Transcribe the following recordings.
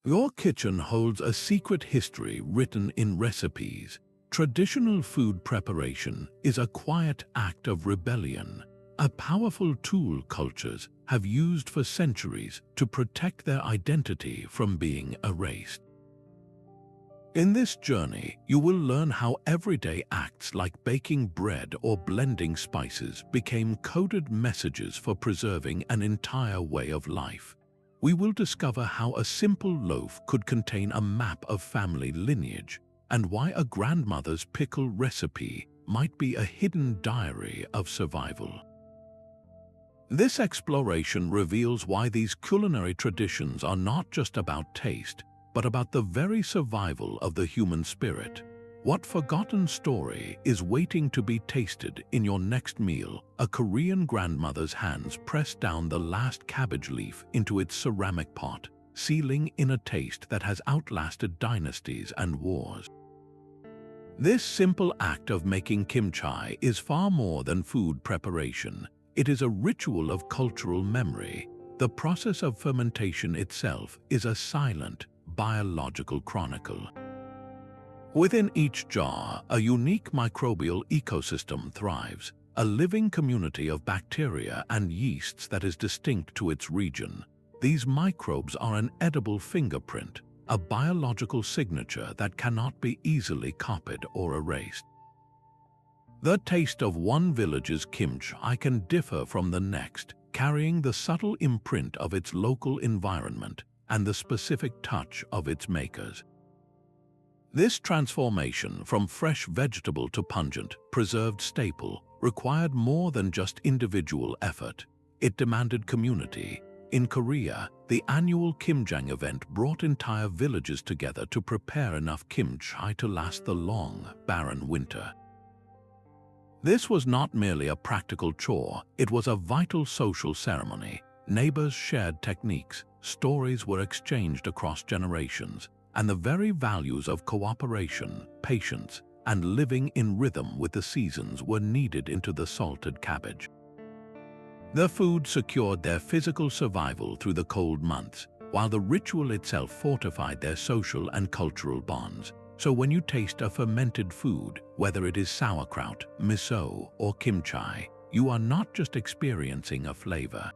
Your kitchen holds a secret history written in recipes. Traditional food preparation is a quiet act of rebellion, a powerful tool cultures have used for centuries to protect their identity from being erased. In this journey, you will learn how everyday acts like baking bread or blending spices became coded messages for preserving an entire way of life. We will discover how a simple loaf could contain a map of family lineage, and why a grandmother's pickle recipe might be a hidden diary of survival. This exploration reveals why these culinary traditions are not just about taste, but about the very survival of the human spirit. What forgotten story is waiting to be tasted in your next meal? A Korean grandmother's hands press down the last cabbage leaf into its ceramic pot, sealing in a taste that has outlasted dynasties and wars. This simple act of making kimchi is far more than food preparation. It is a ritual of cultural memory. The process of fermentation itself is a silent, biological chronicle. Within each jar, a unique microbial ecosystem thrives, a living community of bacteria and yeasts that is distinct to its region. These microbes are an edible fingerprint, a biological signature that cannot be easily copied or erased. The taste of one village's kimchi can differ from the next, carrying the subtle imprint of its local environment and the specific touch of its makers. This transformation from fresh vegetable to pungent, preserved staple required more than just individual effort. It demanded community. In Korea, the annual Kimjang event brought entire villages together to prepare enough kimchi to last the long, barren winter. This was not merely a practical chore, it was a vital social ceremony. Neighbors shared techniques, stories were exchanged across generations, and the very values of cooperation, patience, and living in rhythm with the seasons were kneaded into the salted cabbage. The food secured their physical survival through the cold months, while the ritual itself fortified their social and cultural bonds. So when you taste a fermented food, whether it is sauerkraut, miso, or kimchi, you are not just experiencing a flavor.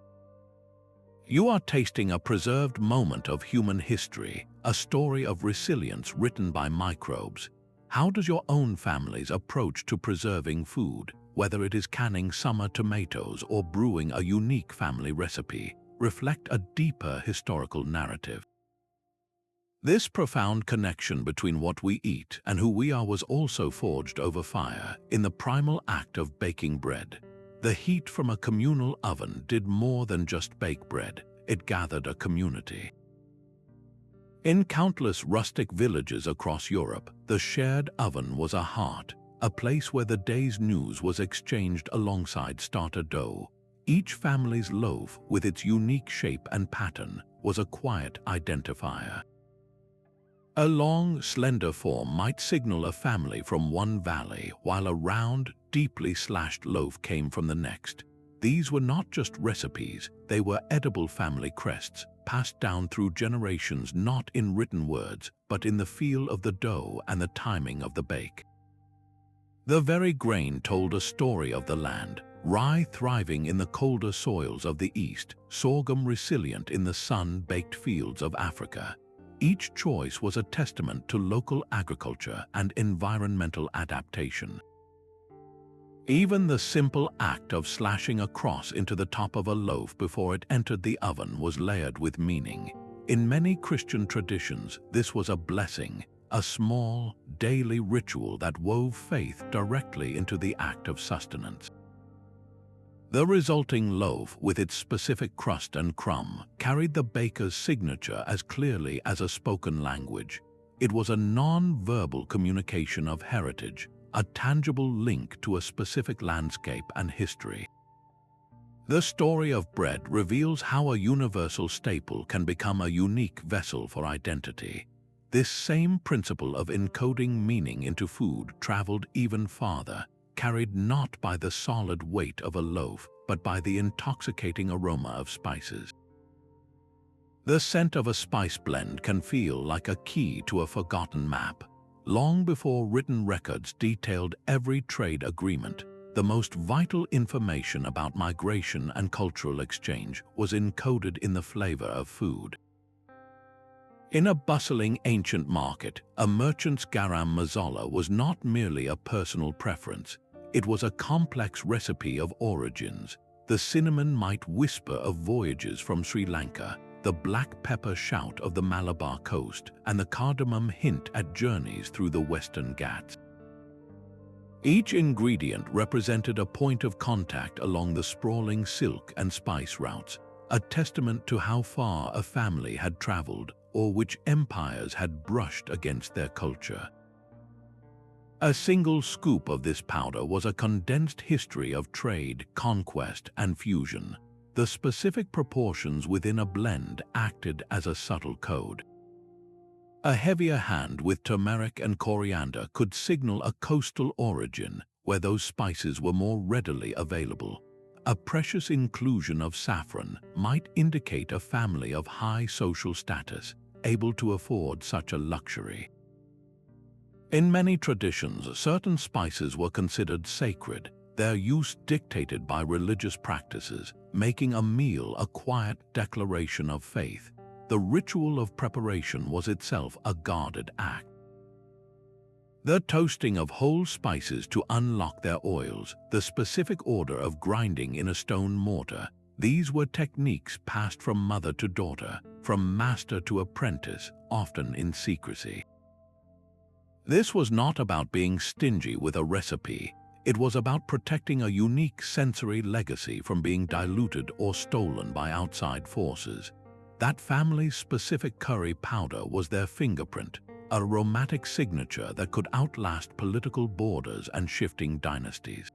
You are tasting a preserved moment of human history, a story of resilience written by microbes. How does your own family's approach to preserving food, whether it is canning summer tomatoes or brewing a unique family recipe, reflect a deeper historical narrative? This profound connection between what we eat and who we are was also forged over fire in the primal act of baking bread. The heat from a communal oven did more than just bake bread, it gathered a community. In countless rustic villages across Europe, the shared oven was a heart, a place where the day's news was exchanged alongside starter dough. Each family's loaf, with its unique shape and pattern, was a quiet identifier. A long, slender form might signal a family from one valley, while a round, deeply slashed loaf came from the next. These were not just recipes, they were edible family crests, passed down through generations not in written words, but in the feel of the dough and the timing of the bake. The very grain told a story of the land, rye thriving in the colder soils of the East, sorghum resilient in the sun-baked fields of Africa. Each choice was a testament to local agriculture and environmental adaptation. Even the simple act of slashing a cross into the top of a loaf before it entered the oven was layered with meaning. In many Christian traditions, this was a blessing, a small, daily ritual that wove faith directly into the act of sustenance. The resulting loaf, with its specific crust and crumb, carried the baker's signature as clearly as a spoken language. It was a non-verbal communication of heritage, a tangible link to a specific landscape and history. The story of bread reveals how a universal staple can become a unique vessel for identity. This same principle of encoding meaning into food traveled even farther, carried not by the solid weight of a loaf, but by the intoxicating aroma of spices. The scent of a spice blend can feel like a key to a forgotten map. Long before written records detailed every trade agreement, the most vital information about migration and cultural exchange was encoded in the flavor of food. In a bustling ancient market, a merchant's garam masala was not merely a personal preference. It was a complex recipe of origins. The cinnamon might whisper of voyages from Sri Lanka, the black pepper shout of the Malabar coast, and the cardamom hint at journeys through the Western Ghats. Each ingredient represented a point of contact along the sprawling silk and spice routes, a testament to how far a family had traveled or which empires had brushed against their culture. A single scoop of this powder was a condensed history of trade, conquest, and fusion. The specific proportions within a blend acted as a subtle code. A heavier hand with turmeric and coriander could signal a coastal origin where those spices were more readily available. A precious inclusion of saffron might indicate a family of high social status, able to afford such a luxury. In many traditions, certain spices were considered sacred, their use dictated by religious practices, making a meal a quiet declaration of faith. The ritual of preparation was itself a guarded act. The toasting of whole spices to unlock their oils, the specific order of grinding in a stone mortar, these were techniques passed from mother to daughter, from master to apprentice, often in secrecy. This was not about being stingy with a recipe. It was about protecting a unique sensory legacy from being diluted or stolen by outside forces. That family's specific curry powder was their fingerprint, a aromatic signature that could outlast political borders and shifting dynasties.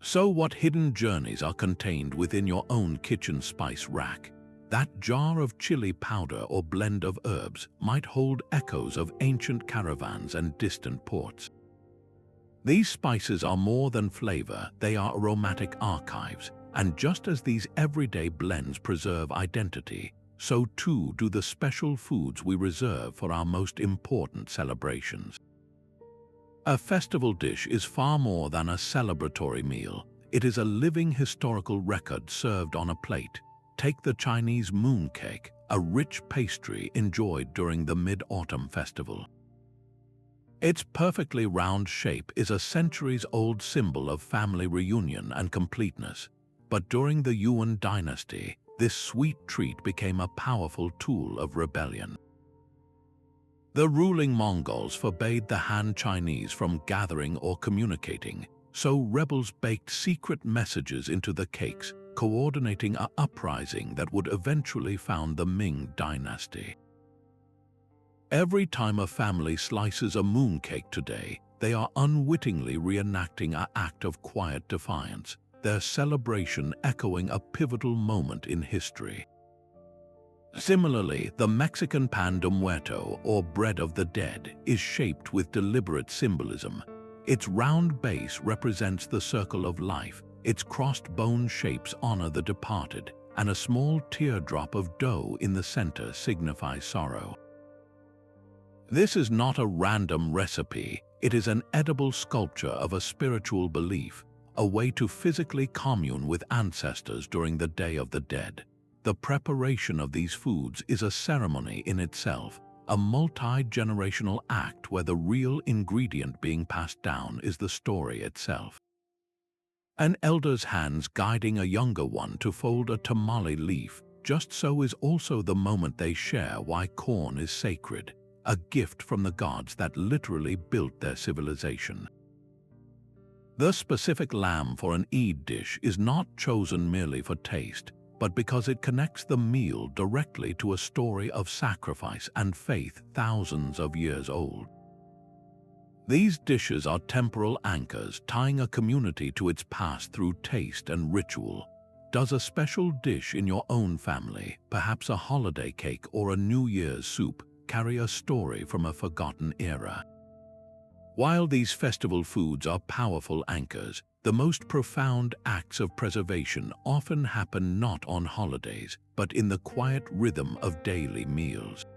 So what hidden journeys are contained within your own kitchen spice rack? That jar of chili powder or blend of herbs might hold echoes of ancient caravans and distant ports. These spices are more than flavor, they are aromatic archives, and just as these everyday blends preserve identity, so too do the special foods we reserve for our most important celebrations. A festival dish is far more than a celebratory meal. It is a living historical record served on a plate. Take the Chinese mooncake, a rich pastry enjoyed during the Mid-Autumn Festival. Its perfectly round shape is a centuries-old symbol of family reunion and completeness. But during the Yuan dynasty, this sweet treat became a powerful tool of rebellion. The ruling Mongols forbade the Han Chinese from gathering or communicating, so rebels baked secret messages into the cakes, coordinating an uprising that would eventually found the Ming dynasty. Every time a family slices a mooncake today, they are unwittingly reenacting an act of quiet defiance, their celebration echoing a pivotal moment in history. Similarly, the Mexican pan de muerto, or bread of the dead, is shaped with deliberate symbolism. Its round base represents the circle of life, its crossed bone shapes honor the departed, and a small teardrop of dough in the center signifies sorrow. This is not a random recipe, it is an edible sculpture of a spiritual belief, a way to physically commune with ancestors during the Day of the Dead. The preparation of these foods is a ceremony in itself, a multi-generational act where the real ingredient being passed down is the story itself. An elder's hands guiding a younger one to fold a tamale leaf, just so is also the moment they share why corn is sacred, a gift from the gods that literally built their civilization. The specific lamb for an Eid dish is not chosen merely for taste, but because it connects the meal directly to a story of sacrifice and faith thousands of years old. These dishes are temporal anchors tying a community to its past through taste and ritual. Does a special dish in your own family, perhaps a holiday cake or a New Year's soup, carry a story from a forgotten era? While these festival foods are powerful anchors, The most profound acts of preservation often happen not on holidays, but in the quiet rhythm of daily meals.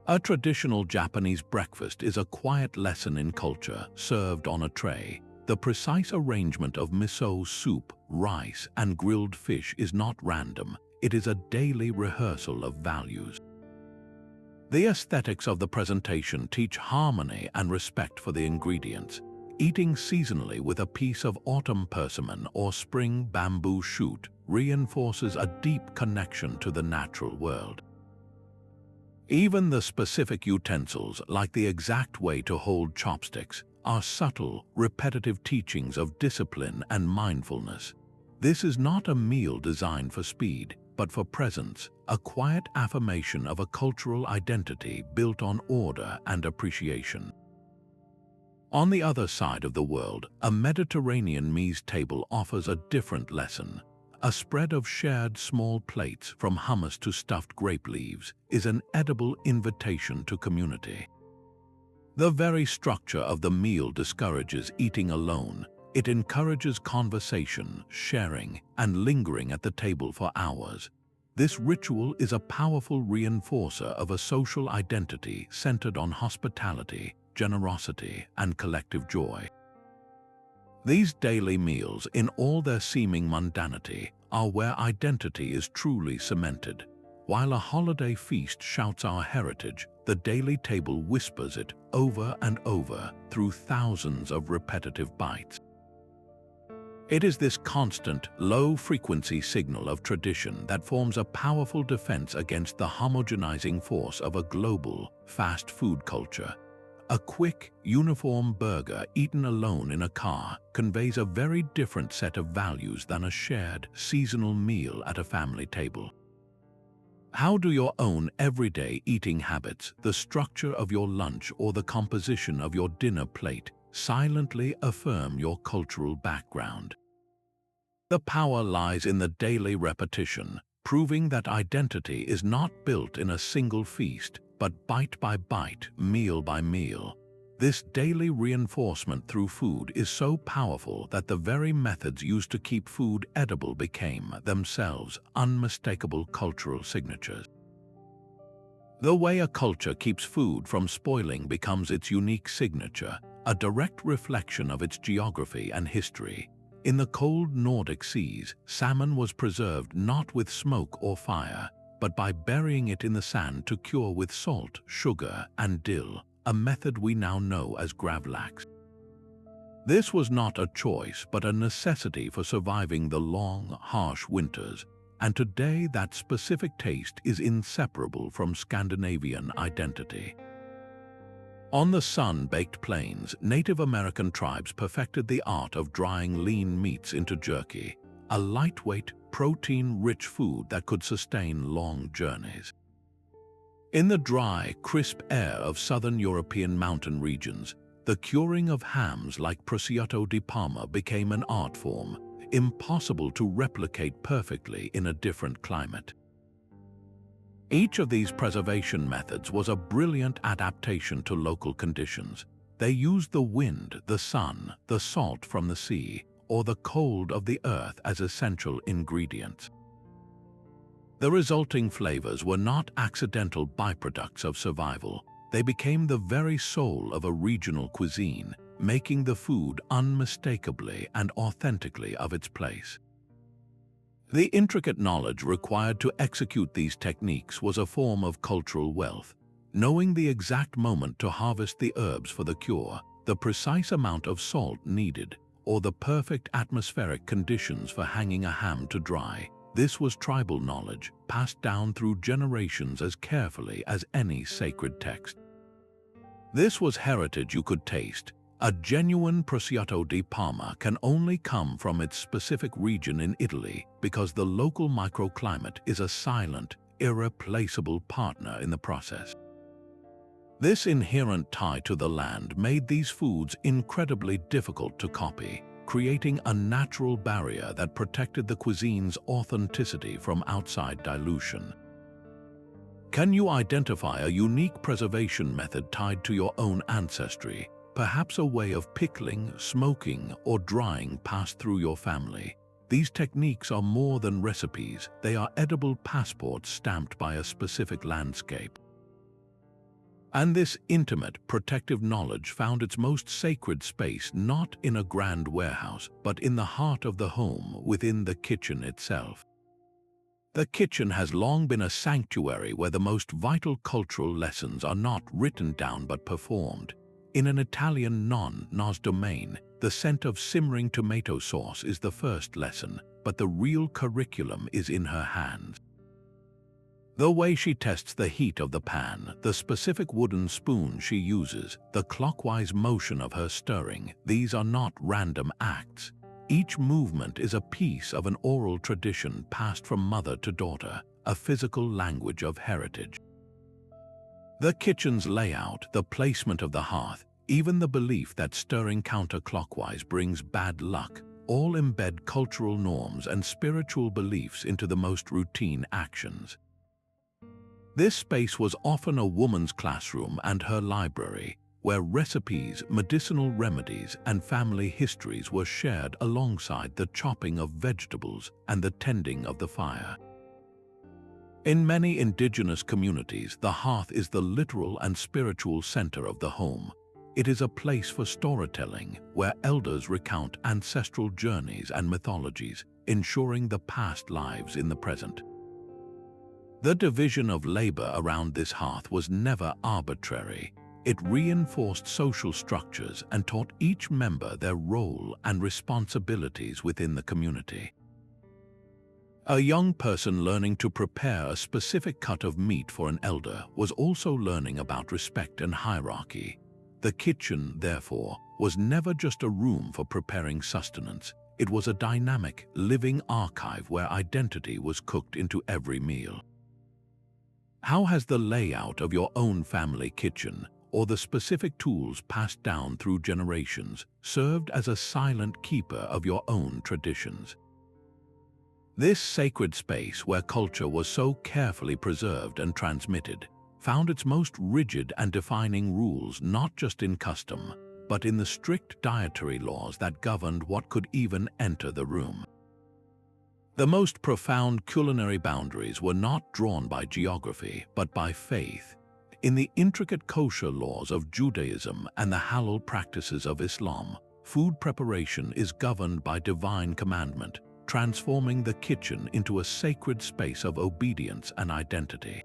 A traditional Japanese breakfast is a quiet lesson in culture, served on a tray. The precise arrangement of miso soup, rice, and grilled fish is not random. It is a daily rehearsal of values. The aesthetics of the presentation teach harmony and respect for the ingredients. Eating seasonally with a piece of autumn persimmon or spring bamboo shoot reinforces a deep connection to the natural world. Even the specific utensils, like the exact way to hold chopsticks, are subtle, repetitive teachings of discipline and mindfulness. This is not a meal designed for speed, but for presence, a quiet affirmation of a cultural identity built on order and appreciation. On the other side of the world, a Mediterranean mise table offers a different lesson. A spread of shared small plates, from hummus to stuffed grape leaves, is an edible invitation to community. The very structure of the meal discourages eating alone. It encourages conversation, sharing, and lingering at the table for hours. This ritual is a powerful reinforcer of a social identity centered on hospitality, generosity, and collective joy. These daily meals, in all their seeming mundanity, are where identity is truly cemented. While a holiday feast shouts our heritage, the daily table whispers it over and over through thousands of repetitive bites. It is this constant, low-frequency signal of tradition that forms a powerful defense against the homogenizing force of a global, fast food culture. A quick, uniform burger eaten alone in a car conveys a very different set of values than a shared, seasonal meal at a family table. How do your own everyday eating habits, the structure of your lunch or the composition of your dinner plate, silently affirm your cultural background? The power lies in the daily repetition, proving that identity is not built in a single feast, but bite by bite, meal by meal. This daily reinforcement through food is so powerful that the very methods used to keep food edible became, themselves, unmistakable cultural signatures. The way a culture keeps food from spoiling becomes its unique signature, a direct reflection of its geography and history. In the cold Nordic seas, salmon was preserved not with smoke or fire, but by burying it in the sand to cure with salt, sugar, and dill, a method we now know as gravlax. This was not a choice but a necessity for surviving the long, harsh winters, and today that specific taste is inseparable from Scandinavian identity. On the sun-baked plains, Native American tribes perfected the art of drying lean meats into jerky, a lightweight, protein-rich food that could sustain long journeys. In the dry, crisp air of southern European mountain regions, the curing of hams like prosciutto di Parma became an art form, impossible to replicate perfectly in a different climate. Each of these preservation methods was a brilliant adaptation to local conditions. They used the wind, the sun, the salt from the sea, or the cold of the earth as essential ingredients. The resulting flavors were not accidental byproducts of survival. They became the very soul of a regional cuisine, making the food unmistakably and authentically of its place. The intricate knowledge required to execute these techniques was a form of cultural wealth. Knowing the exact moment to harvest the herbs for the cure, the precise amount of salt needed, or the perfect atmospheric conditions for hanging a ham to dry, this was tribal knowledge, passed down through generations as carefully as any sacred text. This was heritage you could taste. A genuine prosciutto di Parma can only come from its specific region in Italy because the local microclimate is a silent, irreplaceable partner in the process. This inherent tie to the land made these foods incredibly difficult to copy, creating a natural barrier that protected the cuisine's authenticity from outside dilution. Can you identify a unique preservation method tied to your own ancestry? perhaps a way of pickling, smoking, or drying passed through your family. These techniques are more than recipes, they are edible passports stamped by a specific landscape. And this intimate, protective knowledge found its most sacred space not in a grand warehouse, but in the heart of the home, within the kitchen itself. The kitchen has long been a sanctuary where the most vital cultural lessons are not written down but performed. In an Italian nonna's domain, the scent of simmering tomato sauce is the first lesson, but the real curriculum is in her hands. The way she tests the heat of the pan, the specific wooden spoon she uses, the clockwise motion of her stirring, these are not random acts. Each movement is a piece of an oral tradition passed from mother to daughter, a physical language of heritage. The kitchen's layout, the placement of the hearth, even the belief that stirring counterclockwise brings bad luck, all embed cultural norms and spiritual beliefs into the most routine actions. This space was often a woman's classroom and her library, where recipes, medicinal remedies, and family histories were shared alongside the chopping of vegetables and the tending of the fire. In many indigenous communities, the hearth is the literal and spiritual center of the home. It is a place for storytelling, where elders recount ancestral journeys and mythologies, ensuring the past lives in the present. The division of labor around this hearth was never arbitrary. It reinforced social structures and taught each member their role and responsibilities within the community. A young person learning to prepare a specific cut of meat for an elder was also learning about respect and hierarchy. The kitchen, therefore, was never just a room for preparing sustenance. It was a dynamic, living archive where identity was cooked into every meal. How has the layout of your own family kitchen, or the specific tools passed down through generations, served as a silent keeper of your own traditions? This sacred space, where culture was so carefully preserved and transmitted, found its most rigid and defining rules not just in custom, but in the strict dietary laws that governed what could even enter the room. The most profound culinary boundaries were not drawn by geography, but by faith. In the intricate kosher laws of Judaism and the halal practices of Islam, food preparation is governed by divine commandment, transforming the kitchen into a sacred space of obedience and identity.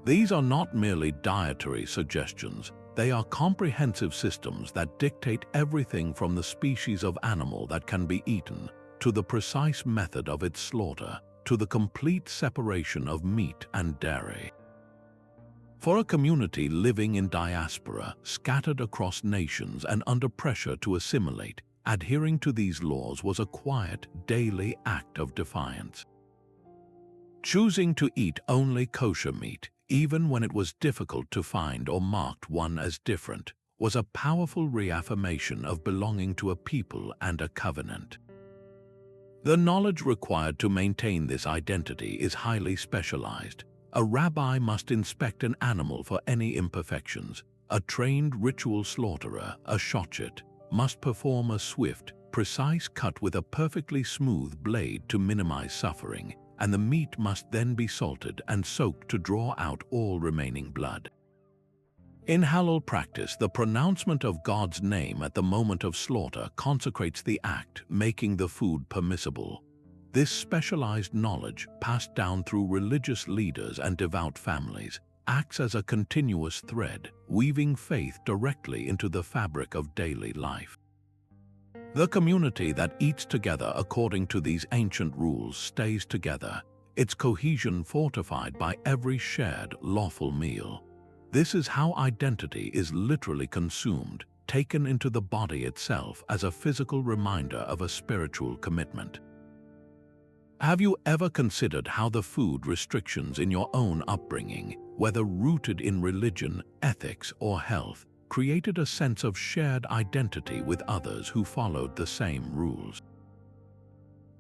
These are not merely dietary suggestions, they are comprehensive systems that dictate everything from the species of animal that can be eaten, to the precise method of its slaughter, to the complete separation of meat and dairy. For a community living in diaspora, scattered across nations and under pressure to assimilate, adhering to these laws was a quiet, daily act of defiance. Choosing to eat only kosher meat, even when it was difficult to find or marked one as different, was a powerful reaffirmation of belonging to a people and a covenant. The knowledge required to maintain this identity is highly specialized. A rabbi must inspect an animal for any imperfections. A trained ritual slaughterer, a shochet, must perform a swift, precise cut with a perfectly smooth blade to minimize suffering, and the meat must then be salted and soaked to draw out all remaining blood. In halal practice, the pronouncement of God's name at the moment of slaughter consecrates the act, making the food permissible. This specialized knowledge, passed down through religious leaders and devout families, acts as a continuous thread, weaving faith directly into the fabric of daily life. The community that eats together according to these ancient rules stays together, its cohesion fortified by every shared, lawful meal. This is how identity is literally consumed, taken into the body itself as a physical reminder of a spiritual commitment. Have you ever considered how the food restrictions in your own upbringing, whether rooted in religion, ethics, or health, created a sense of shared identity with others who followed the same rules?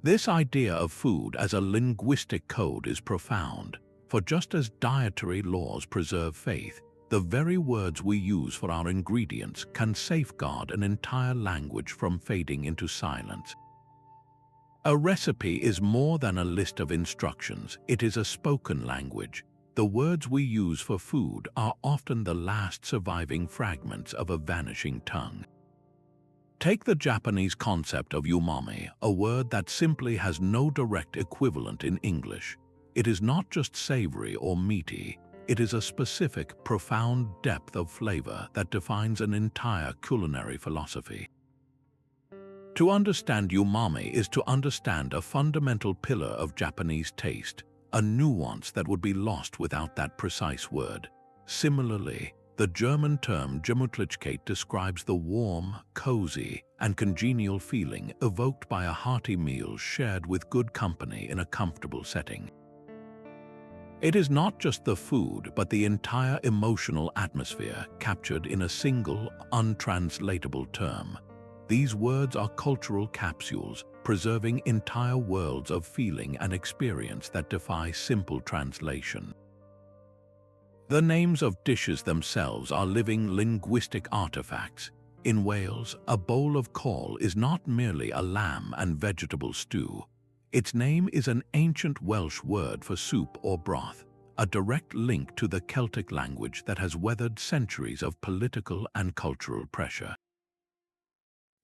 This idea of food as a linguistic code is profound, for just as dietary laws preserve faith, the very words we use for our ingredients can safeguard an entire language from fading into silence. A recipe is more than a list of instructions, it is a spoken language. The words we use for food are often the last surviving fragments of a vanishing tongue. Take the Japanese concept of umami, a word that simply has no direct equivalent in English. It is not just savory or meaty, it is a specific, profound depth of flavor that defines an entire culinary philosophy. To understand umami is to understand a fundamental pillar of Japanese taste, a nuance that would be lost without that precise word. Similarly, the German term Gemütlichkeit describes the warm, cozy, and congenial feeling evoked by a hearty meal shared with good company in a comfortable setting. It is not just the food, but the entire emotional atmosphere captured in a single, untranslatable term. These words are cultural capsules, preserving entire worlds of feeling and experience that defy simple translation. The names of dishes themselves are living linguistic artifacts. In Wales, a bowl of cawl is not merely a lamb and vegetable stew. Its name is an ancient Welsh word for soup or broth, a direct link to the Celtic language that has weathered centuries of political and cultural pressure.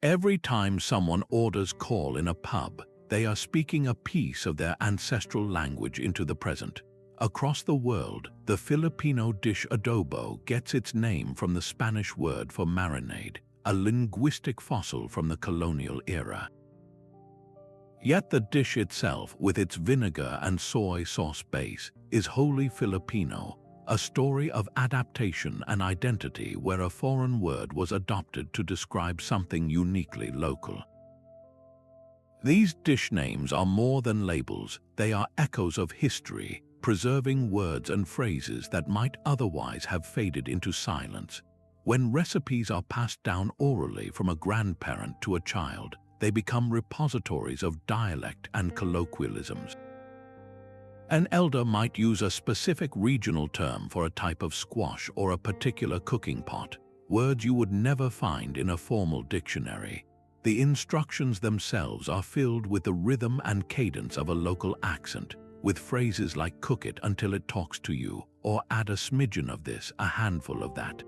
Every time someone orders cawl in a pub, they are speaking a piece of their ancestral language into the present. Across the world, the Filipino dish adobo gets its name from the Spanish word for marinade, a linguistic fossil from the colonial era. Yet the dish itself, with its vinegar and soy sauce base, is wholly Filipino, a story of adaptation and identity where a foreign word was adopted to describe something uniquely local. These dish names are more than labels, they are echoes of history, preserving words and phrases that might otherwise have faded into silence. When recipes are passed down orally from a grandparent to a child, they become repositories of dialect and colloquialisms. An elder might use a specific regional term for a type of squash or a particular cooking pot, words you would never find in a formal dictionary. The instructions themselves are filled with the rhythm and cadence of a local accent, with phrases like "cook it until it talks to you," or "add a smidgen of this, a handful of that."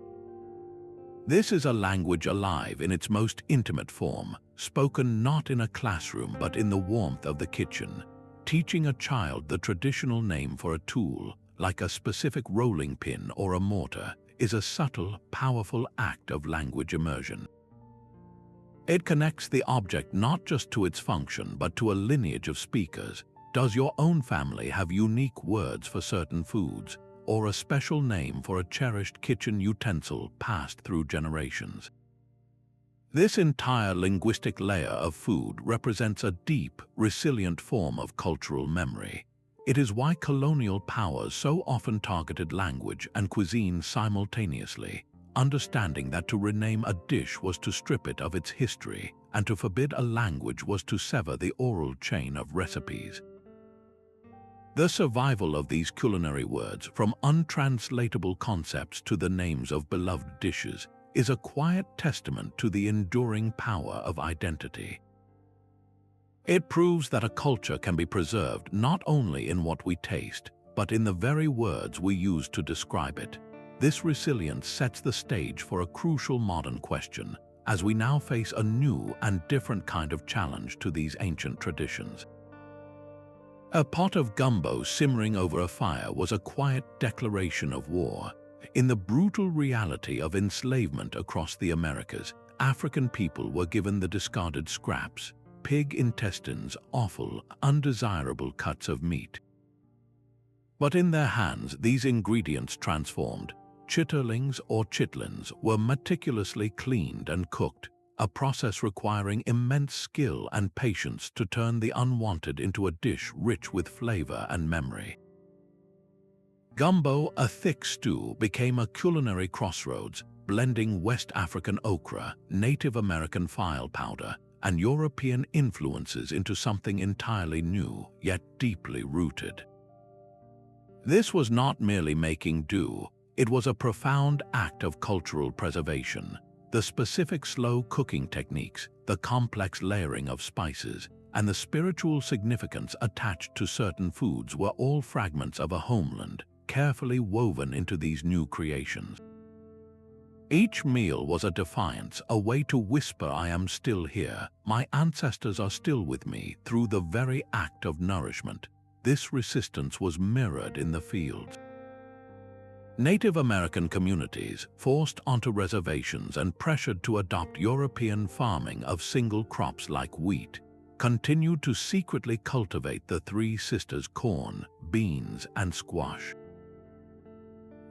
This is a language alive in its most intimate form, spoken not in a classroom but in the warmth of the kitchen. Teaching a child the traditional name for a tool, like a specific rolling pin or a mortar, is a subtle, powerful act of language immersion. It connects the object not just to its function but to a lineage of speakers. Does your own family have unique words for certain foods, or a special name for a cherished kitchen utensil passed through generations? This entire linguistic layer of food represents a deep, resilient form of cultural memory. It is why colonial powers so often targeted language and cuisine simultaneously, understanding that to rename a dish was to strip it of its history, and to forbid a language was to sever the oral chain of recipes. The survival of these culinary words, from untranslatable concepts to the names of beloved dishes, is a quiet testament to the enduring power of identity. It proves that a culture can be preserved not only in what we taste, but in the very words we use to describe it. This resilience sets the stage for a crucial modern question, as we now face a new and different kind of challenge to these ancient traditions. A pot of gumbo simmering over a fire was a quiet declaration of war. In the brutal reality of enslavement across the Americas, African people were given the discarded scraps, pig intestines, offal, undesirable cuts of meat. But in their hands, these ingredients transformed. Chitterlings or chitlins were meticulously cleaned and cooked, a process requiring immense skill and patience to turn the unwanted into a dish rich with flavor and memory. Gumbo, a thick stew, became a culinary crossroads, blending West African okra, Native American file powder, and European influences into something entirely new, yet deeply rooted. This was not merely making do, It was a profound act of cultural preservation. The specific slow cooking techniques, the complex layering of spices, and the spiritual significance attached to certain foods were all fragments of a homeland, carefully woven into these new creations. Each meal was a defiance, a way to whisper, "I am still here, my ancestors are still with me," through the very act of nourishment. This resistance was mirrored in the fields. Native American communities, forced onto reservations and pressured to adopt European farming of single crops like wheat, continued to secretly cultivate the three sisters: corn, beans, and squash.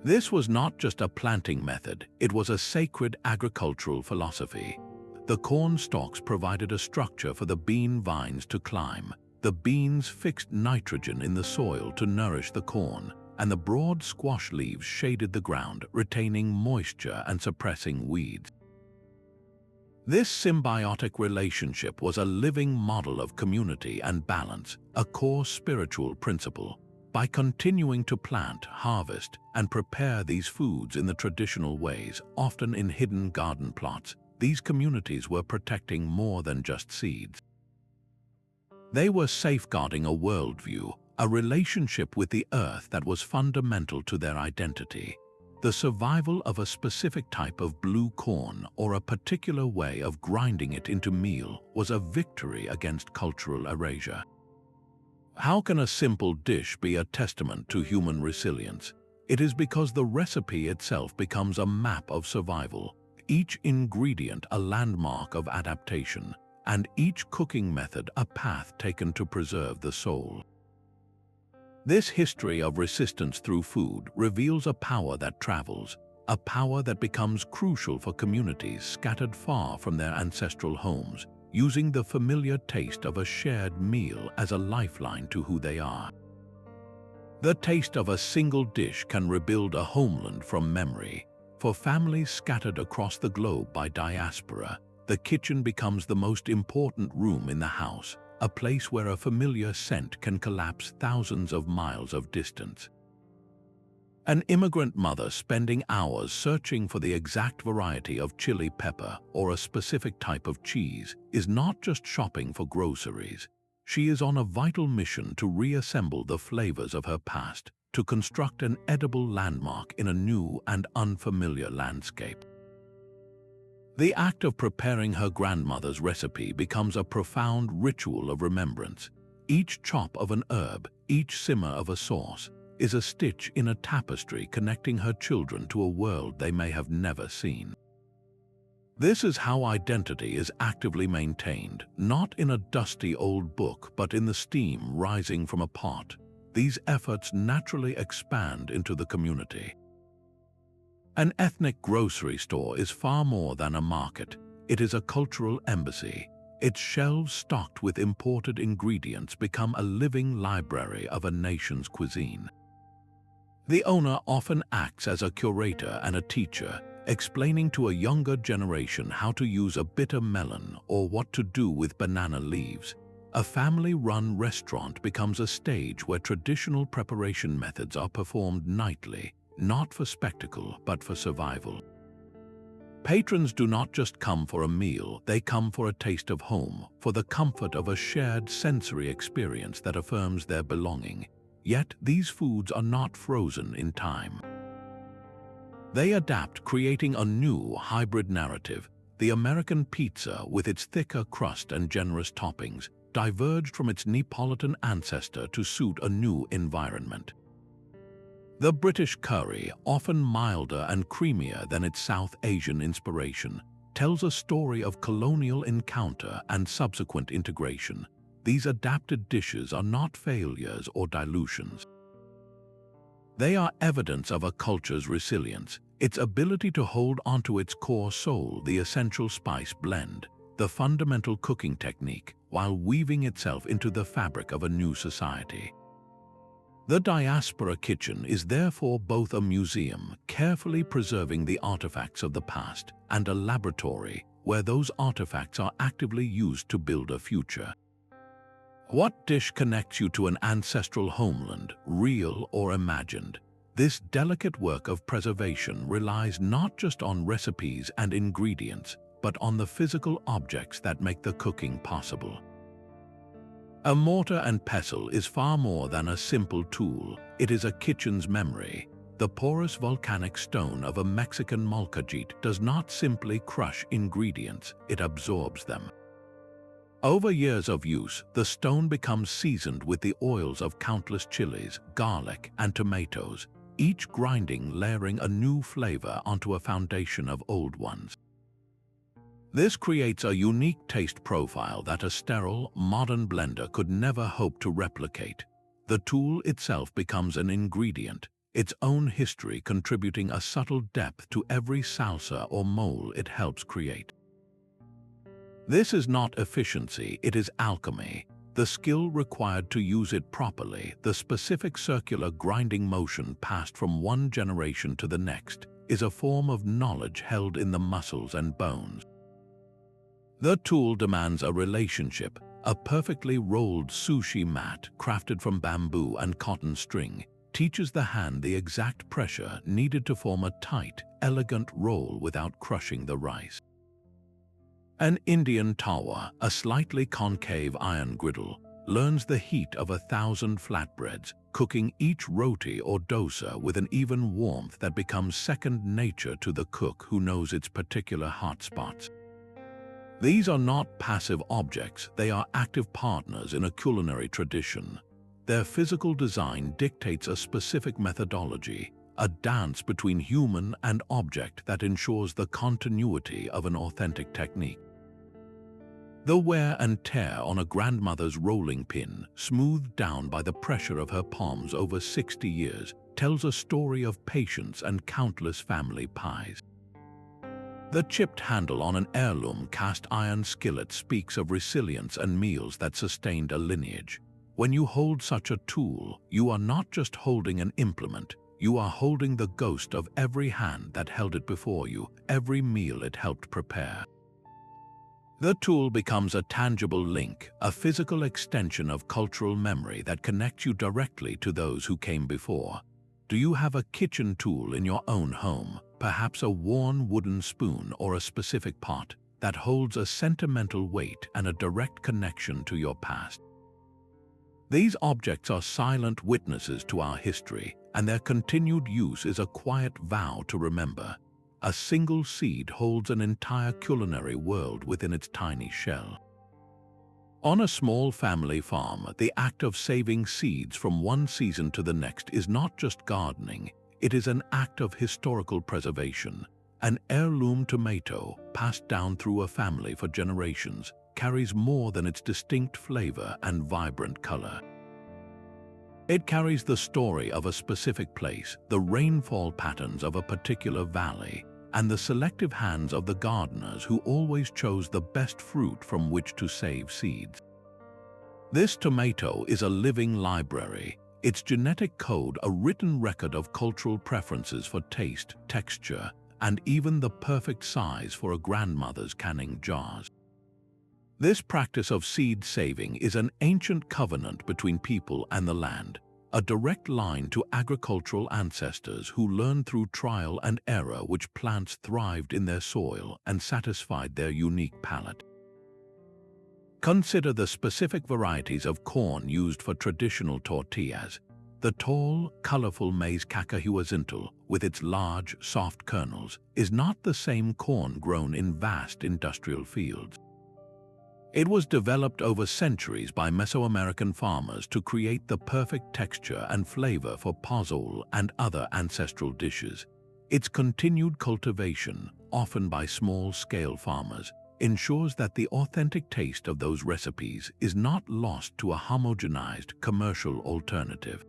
This was not just a planting method, it was a sacred agricultural philosophy. The corn stalks provided a structure for the bean vines to climb. The beans fixed nitrogen in the soil to nourish the corn, and the broad squash leaves shaded the ground, retaining moisture and suppressing weeds. This symbiotic relationship was a living model of community and balance, a core spiritual principle. By continuing to plant, harvest, and prepare these foods in the traditional ways, often in hidden garden plots, these communities were protecting more than just seeds. They were safeguarding a worldview, a relationship with the earth that was fundamental to their identity. The survival of a specific type of blue corn or a particular way of grinding it into meal was a victory against cultural erasure. How can a simple dish be a testament to human resilience? It is because the recipe itself becomes a map of survival, each ingredient a landmark of adaptation, and each cooking method a path taken to preserve the soul. This history of resistance through food reveals a power that travels, a power that becomes crucial for communities scattered far from their ancestral homes, using the familiar taste of a shared meal as a lifeline to who they are. The taste of a single dish can rebuild a homeland from memory. For families scattered across the globe by diaspora, the kitchen becomes the most important room in the house, a place where a familiar scent can collapse thousands of miles of distance. An immigrant mother spending hours searching for the exact variety of chili pepper or a specific type of cheese is not just shopping for groceries. She is on a vital mission to reassemble the flavors of her past, to construct an edible landmark in a new and unfamiliar landscape. The act of preparing her grandmother's recipe becomes a profound ritual of remembrance. Each chop of an herb, each simmer of a sauce, is a stitch in a tapestry connecting her children to a world they may have never seen. This is how identity is actively maintained, not in a dusty old book, but in the steam rising from a pot. These efforts naturally expand into the community. An ethnic grocery store is far more than a market. It is a cultural embassy. Its shelves stocked with imported ingredients become a living library of a nation's cuisine. The owner often acts as a curator and a teacher, explaining to a younger generation how to use a bitter melon or what to do with banana leaves. A family-run restaurant becomes a stage where traditional preparation methods are performed nightly, not for spectacle but for survival. Patrons do not just come for a meal, they come for a taste of home, for the comfort of a shared sensory experience that affirms their belonging. Yet these foods are not frozen in time. They adapt, creating a new hybrid narrative. The American pizza, with its thicker crust and generous toppings, diverged from its Neapolitan ancestor to suit a new environment. The British curry, often milder and creamier than its South Asian inspiration, tells a story of colonial encounter and subsequent integration. These adapted dishes are not failures or dilutions. They are evidence of a culture's resilience, its ability to hold onto its core soul, the essential spice blend, the fundamental cooking technique, while weaving itself into the fabric of a new society. The Diaspora kitchen is therefore both a museum, carefully preserving the artifacts of the past, and a laboratory, where those artifacts are actively used to build a future. What dish connects you to an ancestral homeland, real or imagined? This delicate work of preservation relies not just on recipes and ingredients, but on the physical objects that make the cooking possible. A mortar and pestle is far more than a simple tool. It is a kitchen's memory. The porous volcanic stone of a Mexican molcajete does not simply crush ingredients, it absorbs them. Over years of use, the stone becomes seasoned with the oils of countless chilies, garlic, and tomatoes, each grinding layering a new flavor onto a foundation of old ones. This creates a unique taste profile that a sterile, modern blender could never hope to replicate. The tool itself becomes an ingredient, its own history contributing a subtle depth to every salsa or mole it helps create. This is not efficiency, it is alchemy. The skill required to use it properly, the specific circular grinding motion passed from one generation to the next, is a form of knowledge held in the muscles and bones. The tool demands a relationship. A perfectly rolled sushi mat crafted from bamboo and cotton string teaches the hand the exact pressure needed to form a tight, elegant roll without crushing the rice. An Indian tawa, a slightly concave iron griddle, learns the heat of 1,000 flatbreads, cooking each roti or dosa with an even warmth that becomes second nature to the cook who knows its particular hot spots. These are not passive objects, they are active partners in a culinary tradition. Their physical design dictates a specific methodology, a dance between human and object that ensures the continuity of an authentic technique. The wear and tear on a grandmother's rolling pin, smoothed down by the pressure of her palms over 60 years, tells a story of patience and countless family pies. The chipped handle on an heirloom cast iron skillet speaks of resilience and meals that sustained a lineage. When you hold such a tool, you are not just holding an implement, you are holding the ghost of every hand that held it before you, every meal it helped prepare. The tool becomes a tangible link, a physical extension of cultural memory that connects you directly to those who came before. Do you have a kitchen tool in your own home, perhaps a worn wooden spoon or a specific pot, that holds a sentimental weight and a direct connection to your past? These objects are silent witnesses to our history, and their continued use is a quiet vow to remember. A single seed holds an entire culinary world within its tiny shell. On a small family farm, the act of saving seeds from one season to the next is not just gardening, it is an act of historical preservation. An heirloom tomato, passed down through a family for generations, carries more than its distinct flavor and vibrant color. It carries the story of a specific place, the rainfall patterns of a particular valley, and the selective hands of the gardeners who always chose the best fruit from which to save seeds. This tomato is a living library, its genetic code a written record of cultural preferences for taste, texture, and even the perfect size for a grandmother's canning jars. This practice of seed saving is an ancient covenant between people and the land, a direct line to agricultural ancestors who learned through trial and error which plants thrived in their soil and satisfied their unique palate. Consider the specific varieties of corn used for traditional tortillas. The tall, colorful maize cacahuazintle, with its large, soft kernels, is not the same corn grown in vast industrial fields. It was developed over centuries by Mesoamerican farmers to create the perfect texture and flavor for pozole and other ancestral dishes. Its continued cultivation, often by small-scale farmers, ensures that the authentic taste of those recipes is not lost to a homogenized commercial alternative.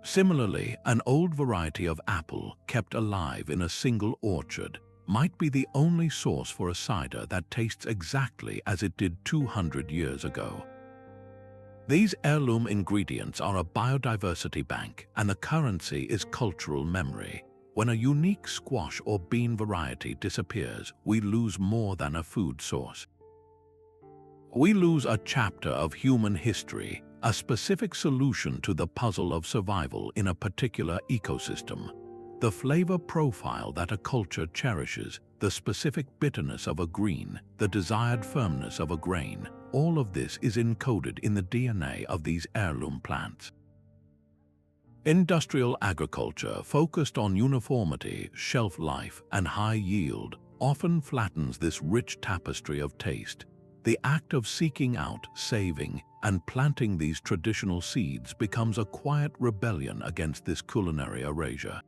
Similarly, an old variety of apple kept alive in a single orchard might be the only source for a cider that tastes exactly as it did 200 years ago. These heirloom ingredients are a biodiversity bank, and the currency is cultural memory. When a unique squash or bean variety disappears, we lose more than a food source. We lose a chapter of human history, a specific solution to the puzzle of survival in a particular ecosystem. The flavor profile that a culture cherishes, the specific bitterness of a green, the desired firmness of a grain, all of this is encoded in the DNA of these heirloom plants. Industrial agriculture, focused on uniformity, shelf life, and high yield, often flattens this rich tapestry of taste. The act of seeking out, saving, and planting these traditional seeds becomes a quiet rebellion against this culinary erasure.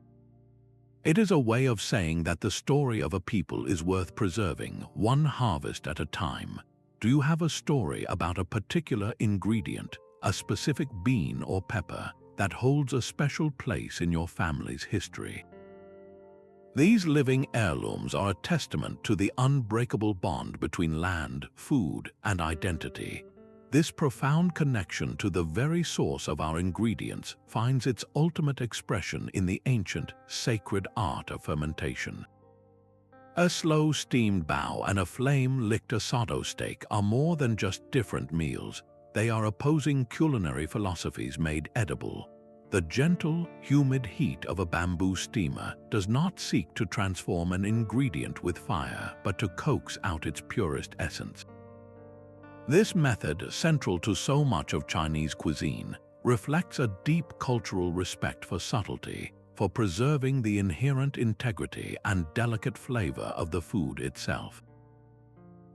It is a way of saying that the story of a people is worth preserving, one harvest at a time. Do you have a story about a particular ingredient, a specific bean or pepper, that holds a special place in your family's history? These living heirlooms are a testament to the unbreakable bond between land, food, and identity. This profound connection to the very source of our ingredients finds its ultimate expression in the ancient, sacred art of fermentation. A slow steamed bao and a flame-licked asado steak are more than just different meals. They are opposing culinary philosophies made edible. The gentle, humid heat of a bamboo steamer does not seek to transform an ingredient with fire, but to coax out its purest essence. This method, central to so much of Chinese cuisine, reflects a deep cultural respect for subtlety, for preserving the inherent integrity and delicate flavor of the food itself.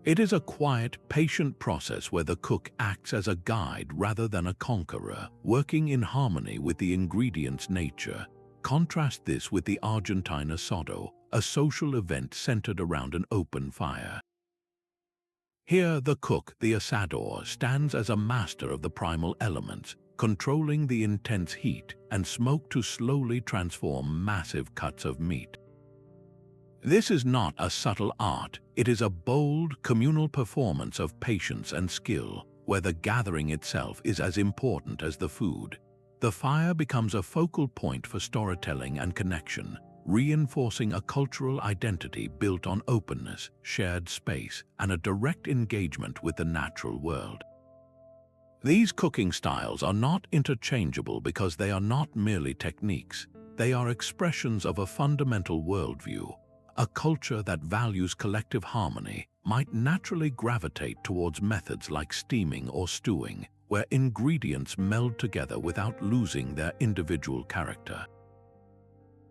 It is a quiet, patient process where the cook acts as a guide rather than a conqueror, working in harmony with the ingredient's nature. Contrast this with the Argentine asado, a social event centered around an open fire. Here, the cook, the asador, stands as a master of the primal elements, controlling the intense heat and smoke to slowly transform massive cuts of meat. This is not a subtle art, it is a bold, communal performance of patience and skill, where the gathering itself is as important as the food. The fire becomes a focal point for storytelling and connection, reinforcing a cultural identity built on openness, shared space, and a direct engagement with the natural world. These cooking styles are not interchangeable because they are not merely techniques, they are expressions of a fundamental worldview. A culture that values collective harmony might naturally gravitate towards methods like steaming or stewing, where ingredients meld together without losing their individual character.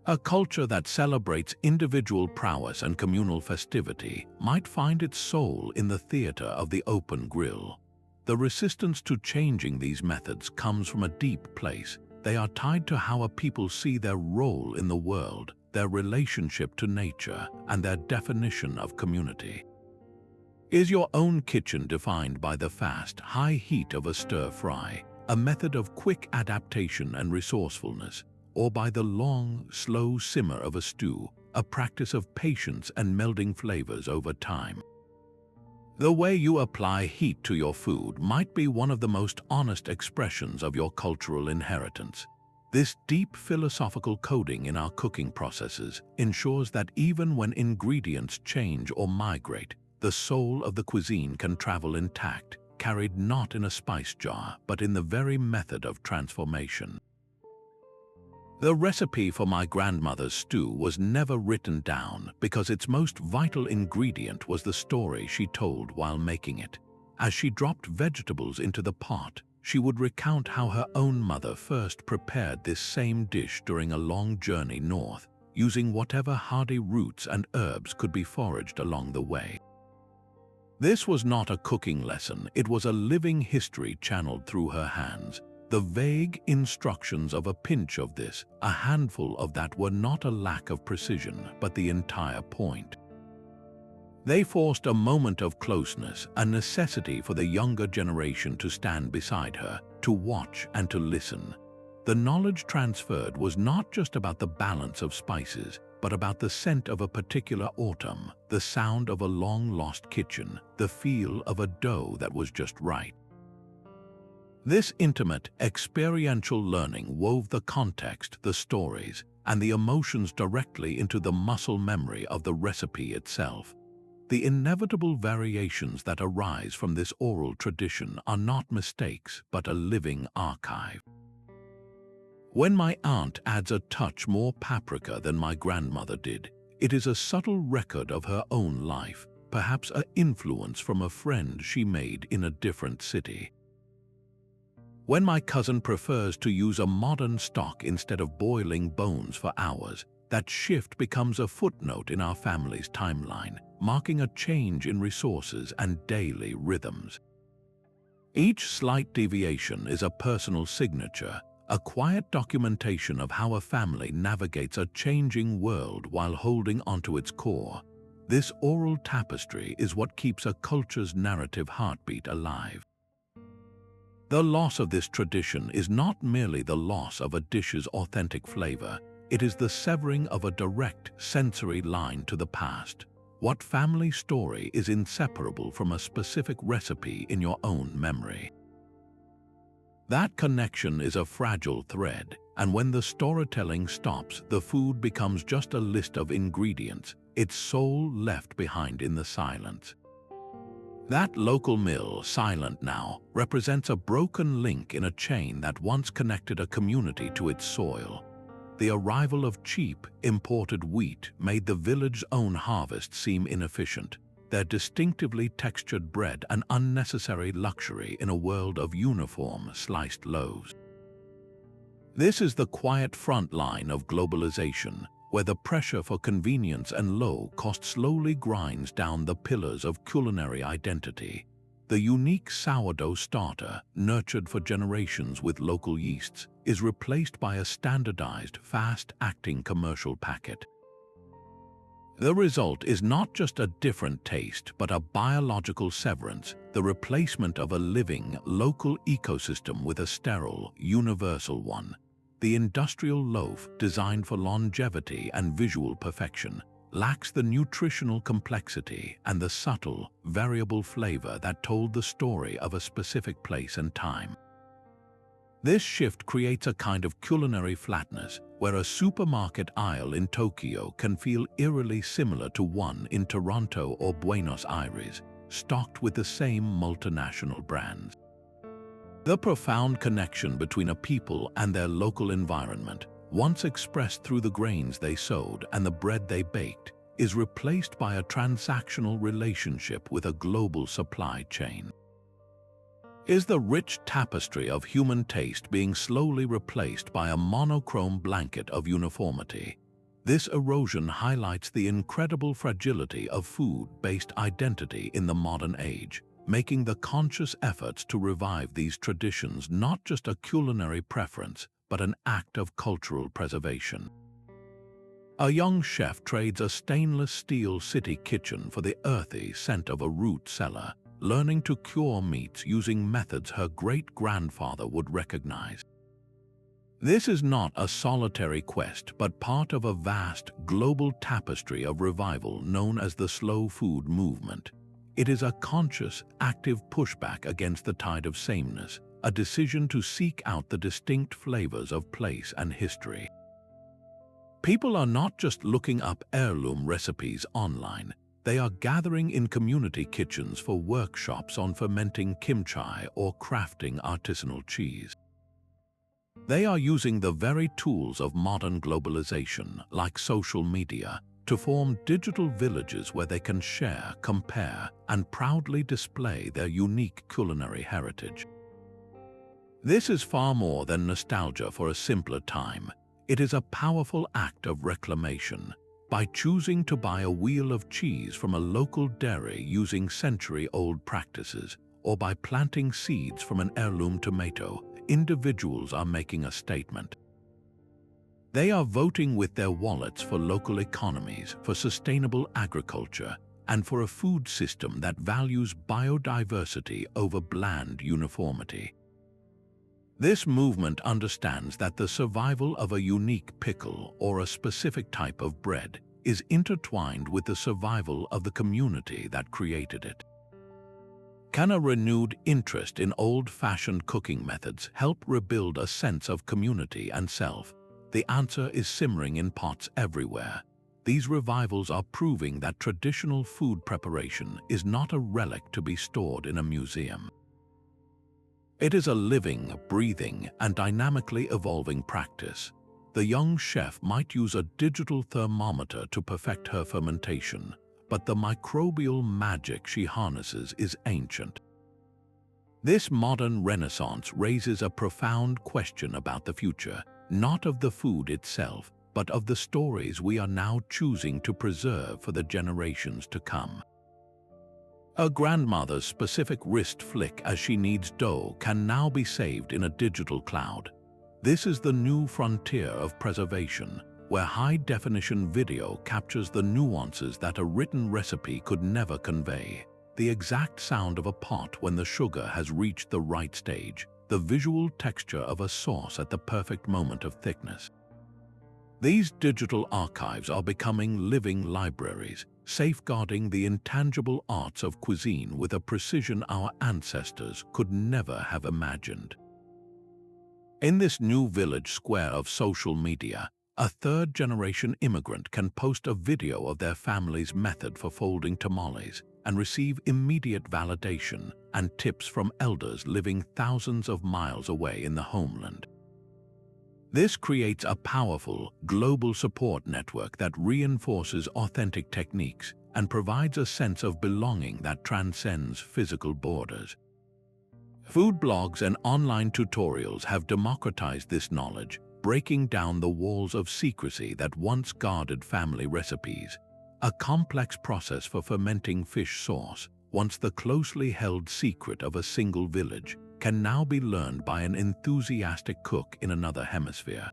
A culture that celebrates individual prowess and communal festivity might find its soul in the theater of the open grill. The resistance to changing these methods comes from a deep place. They are tied to how a people see their role in the world, their relationship to nature, and their definition of community. Is your own kitchen defined by the fast, high heat of a stir-fry, a method of quick adaptation and resourcefulness, or by the long, slow simmer of a stew, a practice of patience and melding flavors over time? The way you apply heat to your food might be one of the most honest expressions of your cultural inheritance. This deep philosophical coding in our cooking processes ensures that even when ingredients change or migrate, the soul of the cuisine can travel intact, carried not in a spice jar, but in the very method of transformation. The recipe for my grandmother's stew was never written down because its most vital ingredient was the story she told while making it. As she dropped vegetables into the pot, she would recount how her own mother first prepared this same dish during a long journey north, using whatever hardy roots and herbs could be foraged along the way. This was not a cooking lesson, it was a living history channeled through her hands. The vague instructions of a pinch of this, a handful of that were not a lack of precision, but the entire point. They forced a moment of closeness, a necessity for the younger generation to stand beside her, to watch and to listen. The knowledge transferred was not just about the balance of spices, but about the scent of a particular autumn, the sound of a long-lost kitchen, the feel of a dough that was just right. This intimate, experiential learning wove the context, the stories, and the emotions directly into the muscle memory of the recipe itself. The inevitable variations that arise from this oral tradition are not mistakes, but a living archive. When my aunt adds a touch more paprika than my grandmother did, it is a subtle record of her own life, perhaps an influence from a friend she made in a different city. When my cousin prefers to use a modern stock instead of boiling bones for hours, that shift becomes a footnote in our family's timeline, marking a change in resources and daily rhythms. Each slight deviation is a personal signature, a quiet documentation of how a family navigates a changing world while holding onto its core. This oral tapestry is what keeps a culture's narrative heartbeat alive. The loss of this tradition is not merely the loss of a dish's authentic flavor, it is the severing of a direct sensory line to the past. What family story is inseparable from a specific recipe in your own memory? That connection is a fragile thread, and when the storytelling stops, the food becomes just a list of ingredients, its soul left behind in the silence. That local mill, silent now, represents a broken link in a chain that once connected a community to its soil. The arrival of cheap, imported wheat made the village's own harvest seem inefficient, their distinctively textured bread an unnecessary luxury in a world of uniform, sliced loaves. This is the quiet front line of globalization, where the pressure for convenience and low cost slowly grinds down the pillars of culinary identity. The unique sourdough starter, nurtured for generations with local yeasts, is replaced by a standardized, fast-acting commercial packet. The result is not just a different taste, but a biological severance, the replacement of a living, local ecosystem with a sterile, universal one. The industrial loaf, designed for longevity and visual perfection, lacks the nutritional complexity and the subtle, variable flavor that told the story of a specific place and time. This shift creates a kind of culinary flatness, where a supermarket aisle in Tokyo can feel eerily similar to one in Toronto or Buenos Aires, stocked with the same multinational brands. The profound connection between a people and their local environment, once expressed through the grains they sowed and the bread they baked, is replaced by a transactional relationship with a global supply chain. Is the rich tapestry of human taste being slowly replaced by a monochrome blanket of uniformity? This erosion highlights the incredible fragility of food-based identity in the modern age, making the conscious efforts to revive these traditions not just a culinary preference, but an act of cultural preservation. A young chef trades a stainless steel city kitchen for the earthy scent of a root cellar, learning to cure meats using methods her great-grandfather would recognize. This is not a solitary quest, but part of a vast, global tapestry of revival known as the slow food movement. It is a conscious, active pushback against the tide of sameness, a decision to seek out the distinct flavors of place and history. People are not just looking up heirloom recipes online, they are gathering in community kitchens for workshops on fermenting kimchi or crafting artisanal cheese. They are using the very tools of modern globalization, like social media, to form digital villages where they can share, compare, and proudly display their unique culinary heritage. This is far more than nostalgia for a simpler time. It is a powerful act of reclamation. By choosing to buy a wheel of cheese from a local dairy using century-old practices, or by planting seeds from an heirloom tomato, individuals are making a statement. They are voting with their wallets for local economies, for sustainable agriculture, and for a food system that values biodiversity over bland uniformity. This movement understands that the survival of a unique pickle or a specific type of bread is intertwined with the survival of the community that created it. Can a renewed interest in old-fashioned cooking methods help rebuild a sense of community and self? The answer is simmering in pots everywhere. these revivals are proving that traditional food preparation is not a relic to be stored in a museum. It is a living, breathing, and dynamically evolving practice. The young chef might use a digital thermometer to perfect her fermentation, but the microbial magic she harnesses is ancient. This modern renaissance raises a profound question about the future, not of the food itself, but of the stories we are now choosing to preserve for the generations to come. A grandmother's specific wrist flick as she kneads dough can now be saved in a digital cloud. This is the new frontier of preservation, where high-definition video captures the nuances that a written recipe could never convey. The exact sound of a pot when the sugar has reached the right stage, the visual texture of a sauce at the perfect moment of thickness. These digital archives are becoming living libraries, safeguarding the intangible arts of cuisine with a precision our ancestors could never have imagined. In this new village square of social media, a third-generation immigrant can post a video of their family's method for folding tamales and receive immediate validation and tips from elders living thousands of miles away in the homeland. This creates a powerful, global support network that reinforces authentic techniques and provides a sense of belonging that transcends physical borders. Food blogs and online tutorials have democratized this knowledge, breaking down the walls of secrecy that once guarded family recipes. A complex process for fermenting fish sauce, once the closely held secret of a single village, can now be learned by an enthusiastic cook in another hemisphere.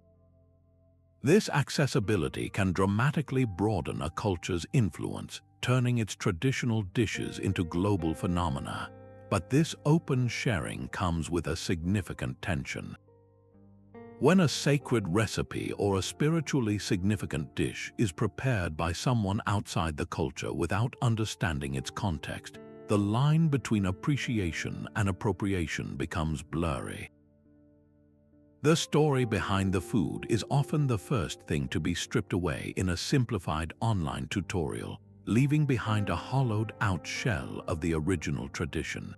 This accessibility can dramatically broaden a culture's influence, turning its traditional dishes into global phenomena. But this open sharing comes with a significant tension. When a sacred recipe or a spiritually significant dish is prepared by someone outside the culture without understanding its context, the line between appreciation and appropriation becomes blurry. The story behind the food is often the first thing to be stripped away in a simplified online tutorial, leaving behind a hollowed-out shell of the original tradition.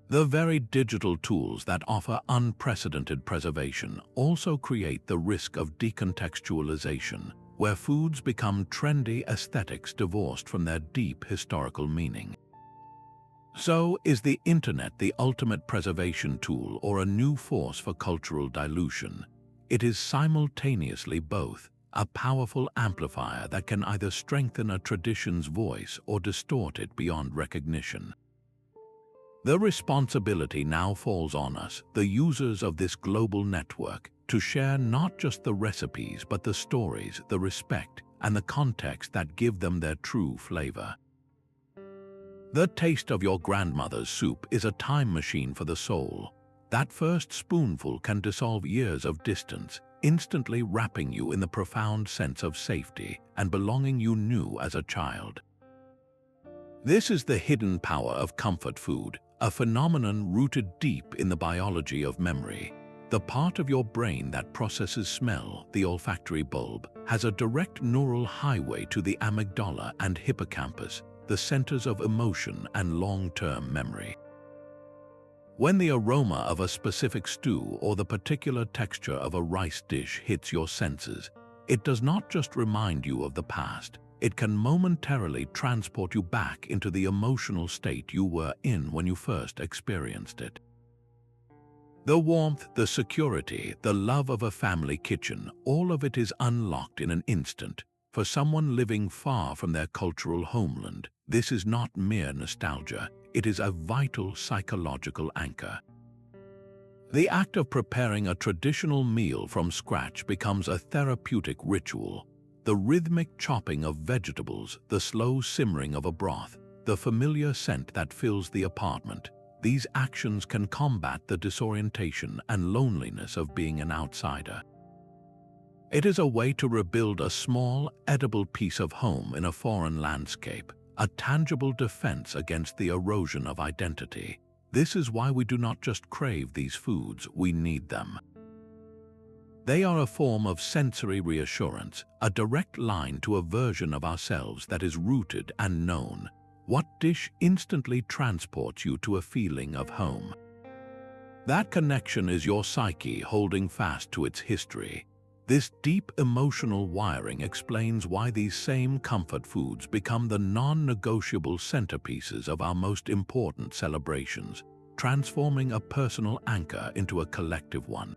The very digital tools that offer unprecedented preservation also create the risk of decontextualization, where foods become trendy aesthetics divorced from their deep historical meaning. So, is the internet the ultimate preservation tool or a new force for cultural dilution? It is simultaneously both, a powerful amplifier that can either strengthen a tradition's voice or distort it beyond recognition. The responsibility now falls on us, the users of this global network, to share not just the recipes but the stories, the respect, and the context that give them their true flavor. The taste of your grandmother's soup is a time machine for the soul. That first spoonful can dissolve years of distance, instantly wrapping you in the profound sense of safety and belonging you knew as a child. This is the hidden power of comfort food, a phenomenon rooted deep in the biology of memory. The part of your brain that processes smell, the olfactory bulb, has a direct neural highway to the amygdala and hippocampus, the centers of emotion and long-term memory. When the aroma of a specific stew or the particular texture of a rice dish hits your senses, it does not just remind you of the past, it can momentarily transport you back into the emotional state you were in when you first experienced it. The warmth, the security, the love of a family kitchen, all of it is unlocked in an instant. For someone living far from their cultural homeland, this is not mere nostalgia, it is a vital psychological anchor. The act of preparing a traditional meal from scratch becomes a therapeutic ritual. The rhythmic chopping of vegetables, the slow simmering of a broth, the familiar scent that fills the apartment, these actions can combat the disorientation and loneliness of being an outsider. It is a way to rebuild a small, edible piece of home in a foreign landscape, a tangible defense against the erosion of identity. This is why we do not just crave these foods, we need them. They are a form of sensory reassurance, a direct line to a version of ourselves that is rooted and known. What dish instantly transports you to a feeling of home? That connection is your psyche holding fast to its history. This deep emotional wiring explains why these same comfort foods become the non-negotiable centerpieces of our most important celebrations, transforming a personal anchor into a collective one.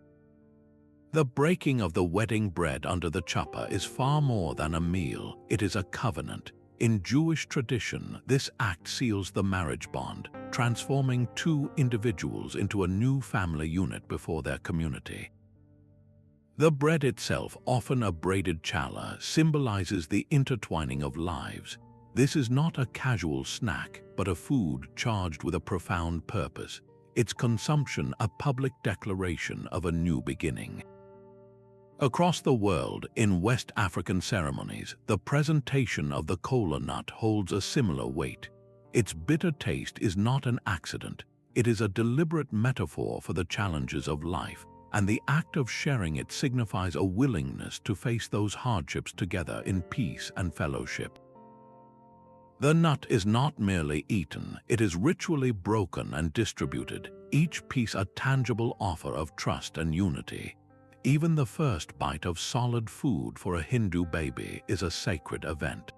The breaking of the wedding bread under the chuppah is far more than a meal, it is a covenant. In Jewish tradition, this act seals the marriage bond, transforming two individuals into a new family unit before their community. The bread itself, often a braided challah, symbolizes the intertwining of lives. This is not a casual snack, but a food charged with a profound purpose, its consumption a public declaration of a new beginning. Across the world, in West African ceremonies, the presentation of the kola nut holds a similar weight. Its bitter taste is not an accident, it is a deliberate metaphor for the challenges of life, and the act of sharing it signifies a willingness to face those hardships together in peace and fellowship. The nut is not merely eaten, it is ritually broken and distributed, each piece a tangible offer of trust and unity. Even the first bite of solid food for a Hindu baby is a sacred event.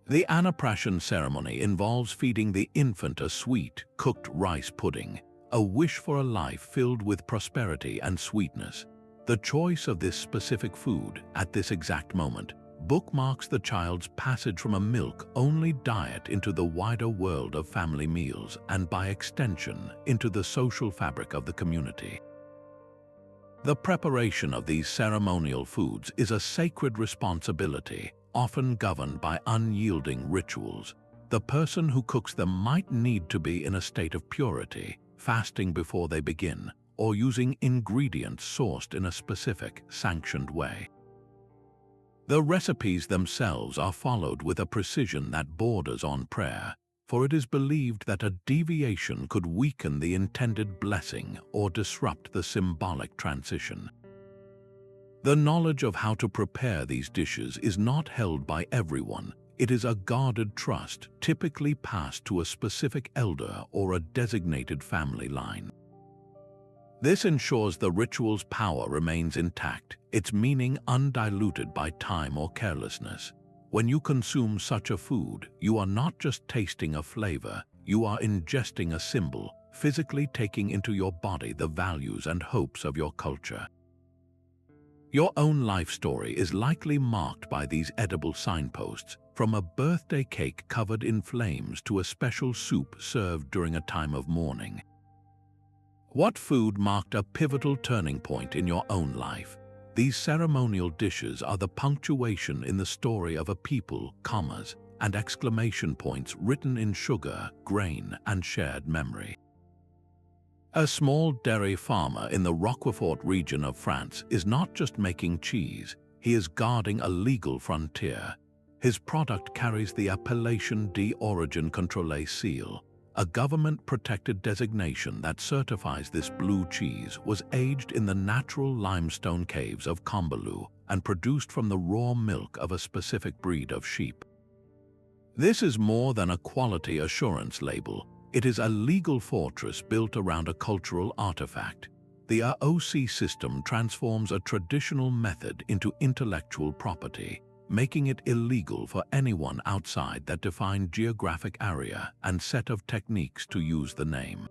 The Annaprashan ceremony involves feeding the infant a sweet, cooked rice pudding, a wish for a life filled with prosperity and sweetness. The choice of this specific food at this exact moment bookmarks the child's passage from a milk-only diet into the wider world of family meals and, by extension, into the social fabric of the community. The preparation of these ceremonial foods is a sacred responsibility, often governed by unyielding rituals. The person who cooks them might need to be in a state of purity, fasting before they begin, or using ingredients sourced in a specific, sanctioned way. The recipes themselves are followed with a precision that borders on prayer, for it is believed that a deviation could weaken the intended blessing or disrupt the symbolic transition. The knowledge of how to prepare these dishes is not held by everyone. It is a guarded trust, typically passed to a specific elder or a designated family line. This ensures the ritual's power remains intact, its meaning undiluted by time or carelessness. When you consume such a food, you are not just tasting a flavor, you are ingesting a symbol, physically taking into your body the values and hopes of your culture. Your own life story is likely marked by these edible signposts, from a birthday cake covered in flames to a special soup served during a time of mourning. What food marked a pivotal turning point in your own life? These ceremonial dishes are the punctuation in the story of a people, commas, and exclamation points written in sugar, grain, and shared memory. A small dairy farmer in the Roquefort region of France is not just making cheese, he is guarding a legal frontier. His product carries the Appellation d'Origine Contrôlée seal, a government-protected designation that certifies this blue cheese was aged in the natural limestone caves of Combalou and produced from the raw milk of a specific breed of sheep. This is more than a quality assurance label. It is a legal fortress built around a cultural artifact. The AOC system transforms a traditional method into intellectual property, making it illegal for anyone outside that defined geographic area and set of techniques to use the name.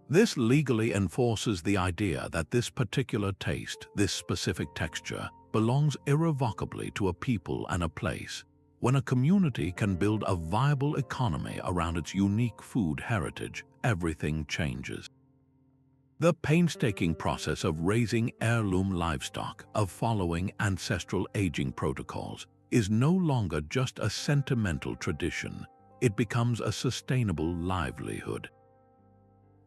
This legally enforces the idea that this particular taste, this specific texture, belongs irrevocably to a people and a place. When a community can build a viable economy around its unique food heritage, everything changes. The painstaking process of raising heirloom livestock, of following ancestral aging protocols, is no longer just a sentimental tradition. It becomes a sustainable livelihood.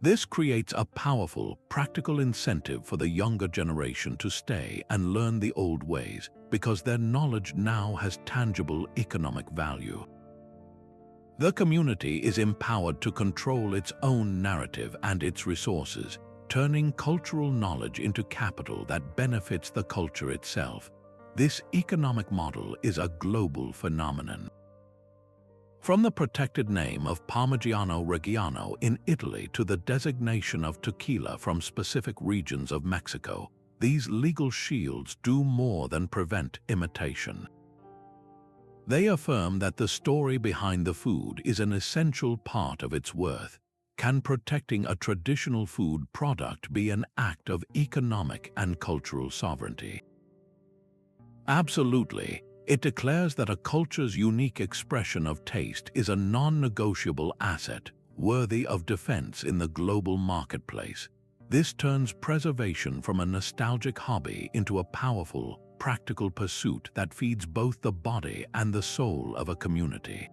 This creates a powerful, practical incentive for the younger generation to stay and learn the old ways, because their knowledge now has tangible economic value. The community is empowered to control its own narrative and its resources. turning cultural knowledge into capital that benefits the culture itself. This economic model is a global phenomenon. From the protected name of Parmigiano Reggiano in Italy to the designation of tequila from specific regions of Mexico, these legal shields do more than prevent imitation. They affirm that the story behind the food is an essential part of its worth. Can protecting a traditional food product be an act of economic and cultural sovereignty? Absolutely. It declares that a culture's unique expression of taste is a non-negotiable asset, worthy of defense in the global marketplace. This turns preservation from a nostalgic hobby into a powerful, practical pursuit that feeds both the body and the soul of a community.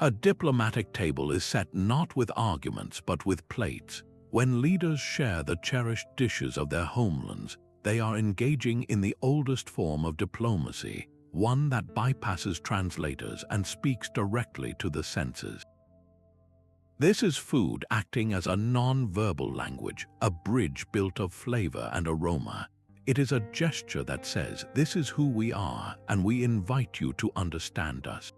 A diplomatic table is set not with arguments but with plates. When leaders share the cherished dishes of their homelands, they are engaging in the oldest form of diplomacy, one that bypasses translators and speaks directly to the senses. This is food acting as a non-verbal language, a bridge built of flavor and aroma. It is a gesture that says, "This is who we are, and we invite you to understand us."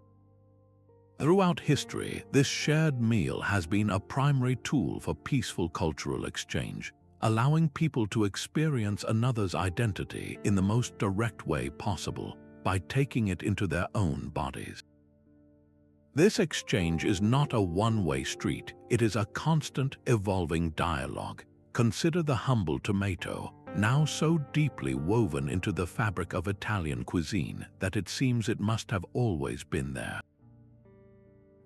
Throughout history, this shared meal has been a primary tool for peaceful cultural exchange, allowing people to experience another's identity in the most direct way possible by taking it into their own bodies. This exchange is not a one-way street, it is a constant, evolving dialogue. Consider the humble tomato, now so deeply woven into the fabric of Italian cuisine that it seems it must have always been there.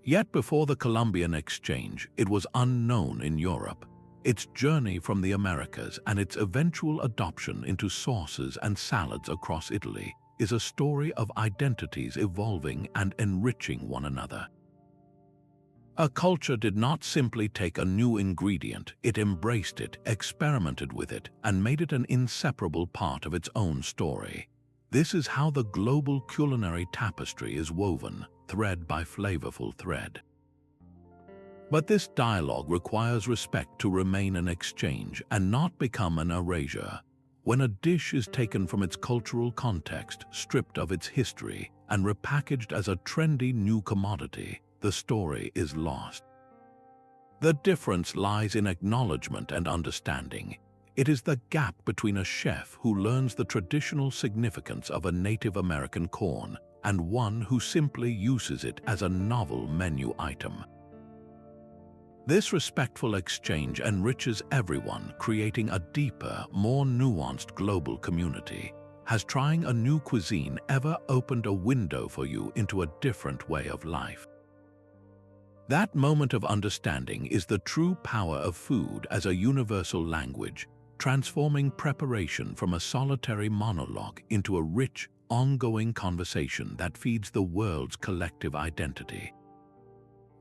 Yet before the Columbian exchange, it was unknown in Europe. Its journey from the Americas and its eventual adoption into sauces and salads across Italy is a story of identities evolving and enriching one another. A culture did not simply take a new ingredient, it embraced it, experimented with it, and made it an inseparable part of its own story. This is how the global culinary tapestry is woven, thread by flavorful thread. But this dialogue requires respect to remain an exchange and not become an erasure. When a dish is taken from its cultural context, stripped of its history, and repackaged as a trendy new commodity, the story is lost. The difference lies in acknowledgement and understanding. It is the gap between a chef who learns the traditional significance of a Native American corn and one who simply uses it as a novel menu item. This respectful exchange enriches everyone, creating a deeper, more nuanced global community. Has trying a new cuisine ever opened a window for you into a different way of life? That moment of understanding is the true power of food as a universal language, transforming preparation from a solitary monologue into a rich, ongoing conversation that feeds the world's collective identity.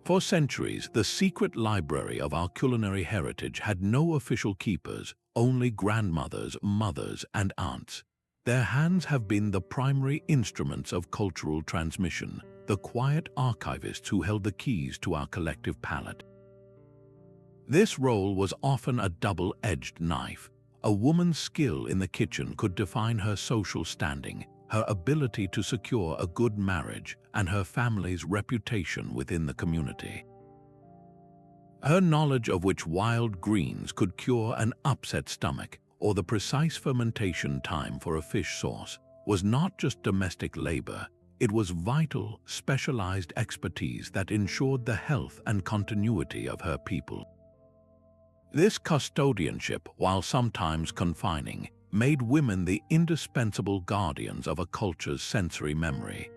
For centuries, the secret library of our culinary heritage had no official keepers, only grandmothers, mothers, and aunts. Their hands have been the primary instruments of cultural transmission, the quiet archivists who held the keys to our collective palate. This role was often a double-edged knife. A woman's skill in the kitchen could define her social standing, her ability to secure a good marriage, and her family's reputation within the community. Her knowledge of which wild greens could cure an upset stomach or the precise fermentation time for a fish sauce was not just domestic labor, it was vital, specialized expertise that ensured the health and continuity of her people. This custodianship, while sometimes confining, made women the indispensable guardians of a culture's sensory memory.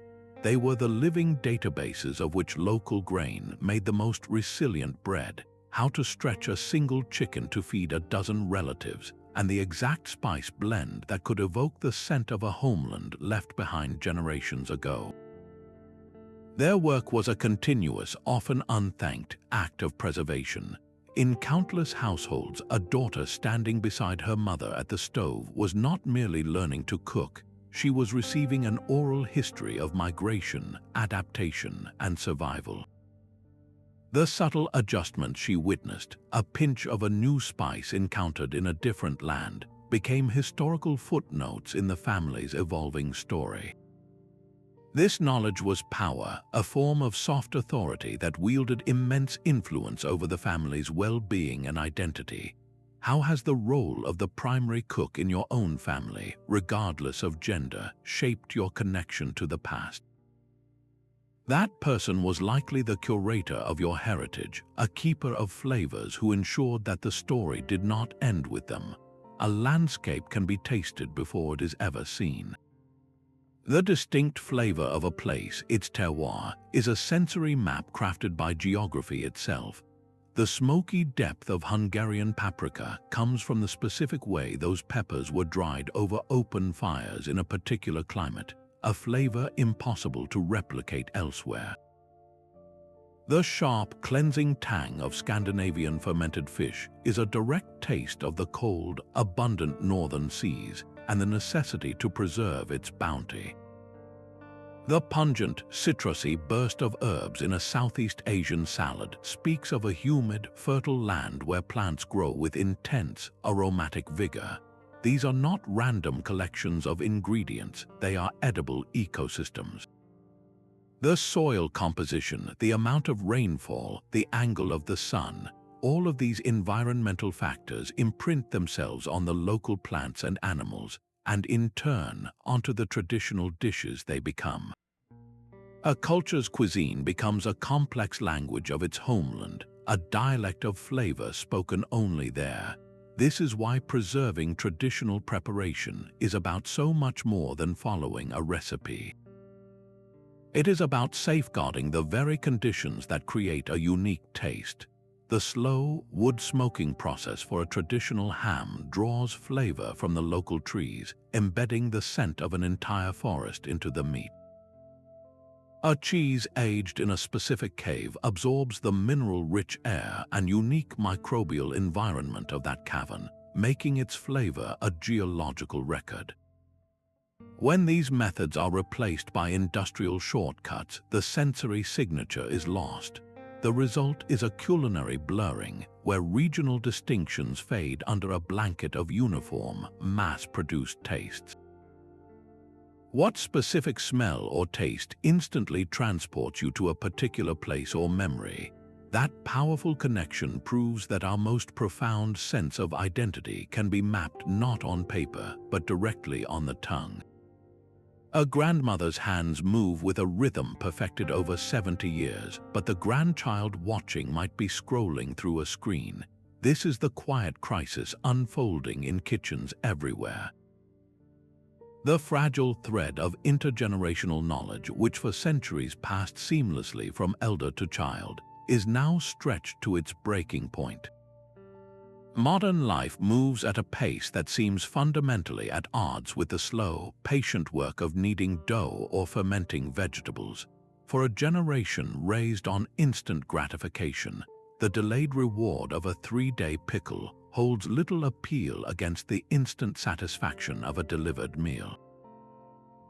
They were the living databases of which local grain made the most resilient bread, how to stretch a single chicken to feed a dozen relatives, and the exact spice blend that could evoke the scent of a homeland left behind generations ago. Their work was a continuous, often unthanked, act of preservation. In countless households, a daughter standing beside her mother at the stove was not merely learning to cook, she was receiving an oral history of migration, adaptation, and survival. The subtle adjustments she witnessed, a pinch of a new spice encountered in a different land, became historical footnotes in the family's evolving story. This knowledge was power, a form of soft authority that wielded immense influence over the family's well-being and identity. How has the role of the primary cook in your own family, regardless of gender, shaped your connection to the past? That person was likely the curator of your heritage, a keeper of flavors who ensured that the story did not end with them. A landscape can be tasted before it is ever seen. The distinct flavor of a place, its terroir, is a sensory map crafted by geography itself. The smoky depth of Hungarian paprika comes from the specific way those peppers were dried over open fires in a particular climate, a flavor impossible to replicate elsewhere. The sharp, cleansing tang of Scandinavian fermented fish is a direct taste of the cold, abundant northern seas and the necessity to preserve its bounty. The pungent, citrusy burst of herbs in a Southeast Asian salad speaks of a humid, fertile land where plants grow with intense, aromatic vigor. These are not random collections of ingredients, they are edible ecosystems. The soil composition, the amount of rainfall, the angle of the sun, all of these environmental factors imprint themselves on the local plants and animals, and in turn onto the traditional dishes they become. A culture's cuisine becomes a complex language of its homeland, a dialect of flavor spoken only there. This is why preserving traditional preparation is about so much more than following a recipe. It is about safeguarding the very conditions that create a unique taste. The slow, wood-smoking process for a traditional ham draws flavor from the local trees, embedding the scent of an entire forest into the meat. A cheese aged in a specific cave absorbs the mineral-rich air and unique microbial environment of that cavern, making its flavor a geological record. When these methods are replaced by industrial shortcuts, the sensory signature is lost. The result is a culinary blurring, where regional distinctions fade under a blanket of uniform, mass-produced tastes. What specific smell or taste instantly transports you to a particular place or memory? That powerful connection proves that our most profound sense of identity can be mapped not on paper, but directly on the tongue. A grandmother's hands move with a rhythm perfected over 70 years, but the grandchild watching might be scrolling through a screen. This is the quiet crisis unfolding in kitchens everywhere. The fragile thread of intergenerational knowledge, which for centuries passed seamlessly from elder to child, is now stretched to its breaking point. Modern life moves at a pace that seems fundamentally at odds with the slow, patient work of kneading dough or fermenting vegetables. For a generation raised on instant gratification, the delayed reward of a 3-day pickle holds little appeal against the instant satisfaction of a delivered meal.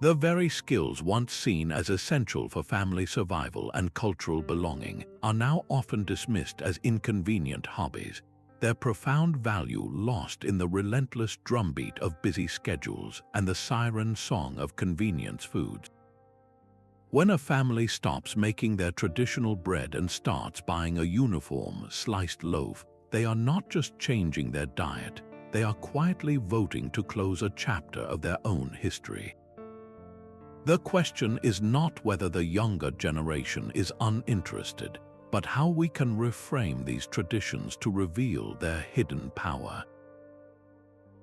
The very skills once seen as essential for family survival and cultural belonging are now often dismissed as inconvenient hobbies, their profound value lost in the relentless drumbeat of busy schedules and the siren song of convenience foods. When a family stops making their traditional bread and starts buying a uniform, sliced loaf, they are not just changing their diet, they are quietly voting to close a chapter of their own history. The question is not whether the younger generation is uninterested, but how we can reframe these traditions to reveal their hidden power.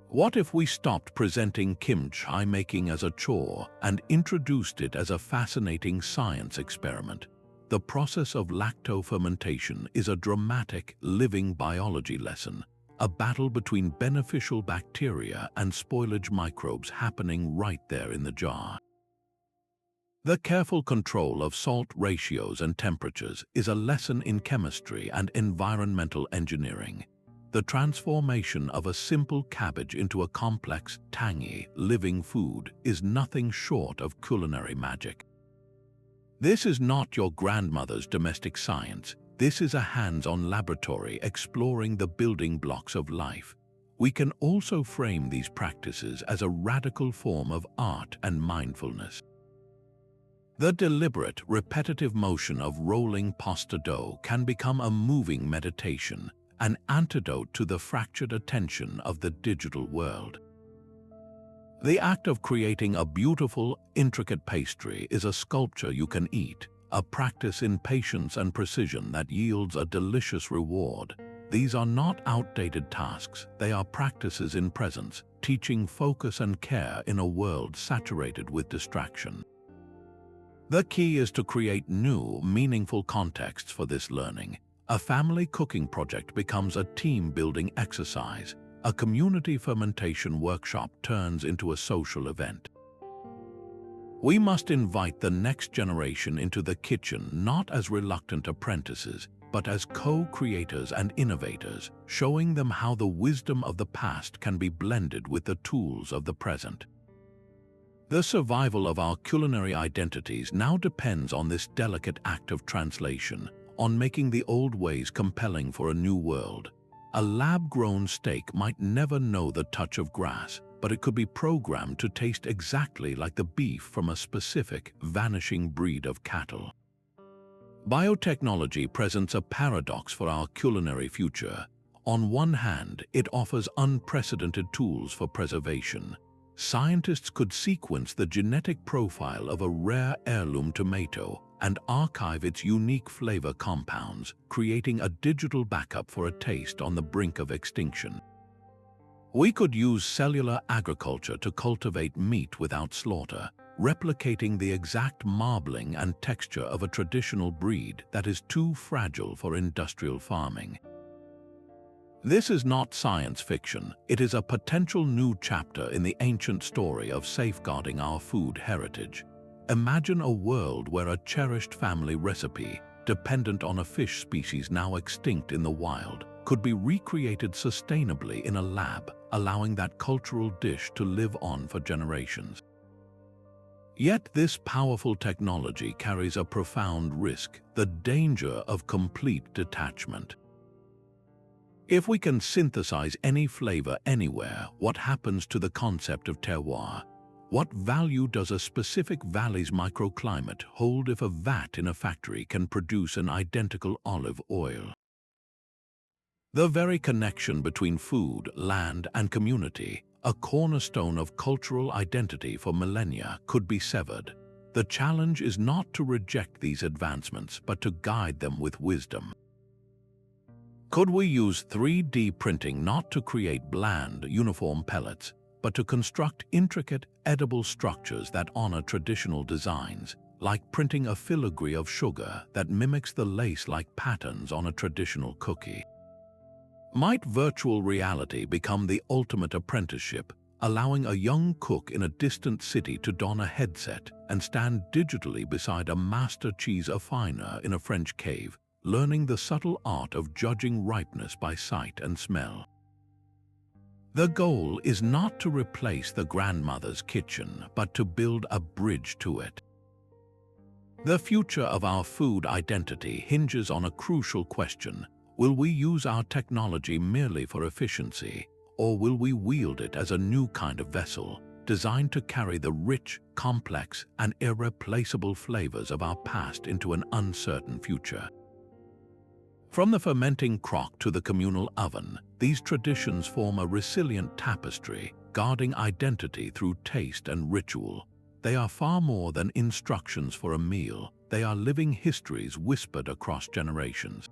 What if we stopped presenting kimchi making as a chore and introduced it as a fascinating science experiment? The process of lacto-fermentation is a dramatic, living biology lesson, a battle between beneficial bacteria and spoilage microbes happening right there in the jar. The careful control of salt ratios and temperatures is a lesson in chemistry and environmental engineering. The transformation of a simple cabbage into a complex, tangy, living food is nothing short of culinary magic. This is not your grandmother's domestic science, This is a hands-on laboratory exploring the building blocks of life. We can also frame these practices as a radical form of art and mindfulness. The deliberate, repetitive motion of rolling pasta dough can become a moving meditation, an antidote to the fractured attention of the digital world. The act of creating a beautiful, intricate pastry is a sculpture you can eat, a practice in patience and precision that yields a delicious reward. These are not outdated tasks, they are practices in presence, teaching focus and care in a world saturated with distraction. The key is to create new, meaningful contexts for this learning. A family cooking project becomes a team-building exercise. A community fermentation workshop turns into a social event. We must invite the next generation into the kitchen not as reluctant apprentices, but as co-creators and innovators, showing them how the wisdom of the past can be blended with the tools of the present. The survival of our culinary identities now depends on this delicate act of translation, on making the old ways compelling for a new world. A lab-grown steak might never know the touch of grass, but it could be programmed to taste exactly like the beef from a specific, vanishing breed of cattle. Biotechnology presents a paradox for our culinary future. On one hand, it offers unprecedented tools for preservation. Scientists could sequence the genetic profile of a rare heirloom tomato and archive its unique flavor compounds, creating a digital backup for a taste on the brink of extinction. We could use cellular agriculture to cultivate meat without slaughter, replicating the exact marbling and texture of a traditional breed that is too fragile for industrial farming. This is not science fiction, it is a potential new chapter in the ancient story of safeguarding our food heritage. Imagine a world where a cherished family recipe, dependent on a fish species now extinct in the wild, could be recreated sustainably in a lab, allowing that cultural dish to live on for generations. Yet this powerful technology carries a profound risk, the danger of complete detachment. If we can synthesize any flavor anywhere, what happens to the concept of terroir? What value does a specific valley's microclimate hold if a vat in a factory can produce an identical olive oil? The very connection between food, land, and community, a cornerstone of cultural identity for millennia, could be severed. The challenge is not to reject these advancements, but to guide them with wisdom. Could we use 3D printing not to create bland, uniform pellets, but to construct intricate, edible structures that honor traditional designs, like printing a filigree of sugar that mimics the lace-like patterns on a traditional cookie? Might virtual reality become the ultimate apprenticeship, allowing a young cook in a distant city to don a headset and stand digitally beside a master cheese affiner in a French cave, learning the subtle art of judging ripeness by sight and smell? The goal is not to replace the grandmother's kitchen, but to build a bridge to it. The future of our food identity hinges on a crucial question. Will we use our technology merely for efficiency, or will we wield it as a new kind of vessel, designed to carry the rich, complex, and irreplaceable flavors of our past into an uncertain future? From the fermenting crock to the communal oven, these traditions form a resilient tapestry, guarding identity through taste and ritual. They are far more than instructions for a meal, they are living histories whispered across generations.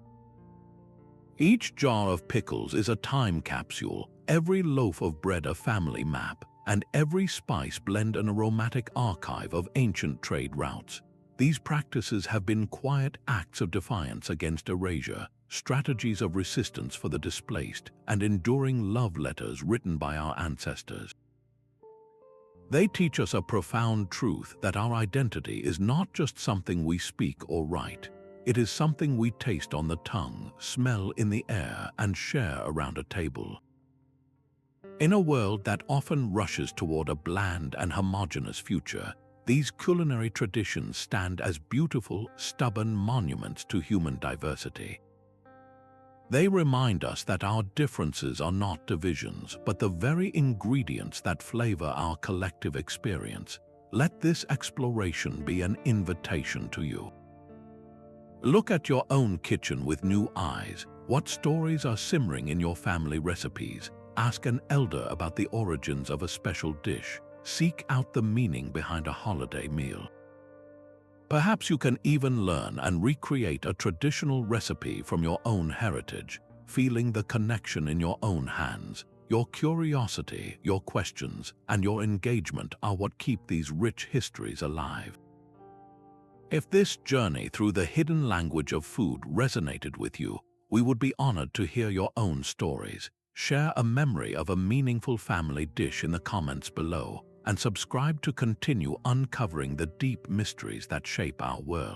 Each jar of pickles is a time capsule, every loaf of bread a family map, and every spice blend an aromatic archive of ancient trade routes. These practices have been quiet acts of defiance against erasure, strategies of resistance for the displaced, and enduring love letters written by our ancestors. They teach us a profound truth that our identity is not just something we speak or write. It is something we taste on the tongue, smell in the air, and share around a table. In a world that often rushes toward a bland and homogeneous future, These culinary traditions stand as beautiful, stubborn monuments to human diversity. They remind us that our differences are not divisions, but the very ingredients that flavor our collective experience. Let this exploration be an invitation to you. Look at your own kitchen with new eyes. What stories are simmering in your family recipes? Ask an elder about the origins of a special dish. Seek out the meaning behind a holiday meal. Perhaps you can even learn and recreate a traditional recipe from your own heritage, feeling the connection in your own hands. Your curiosity, your questions, and your engagement are what keep these rich histories alive. If this journey through the hidden language of food resonated with you, we would be honored to hear your own stories. Share a memory of a meaningful family dish in the comments below, and subscribe to continue uncovering the deep mysteries that shape our world.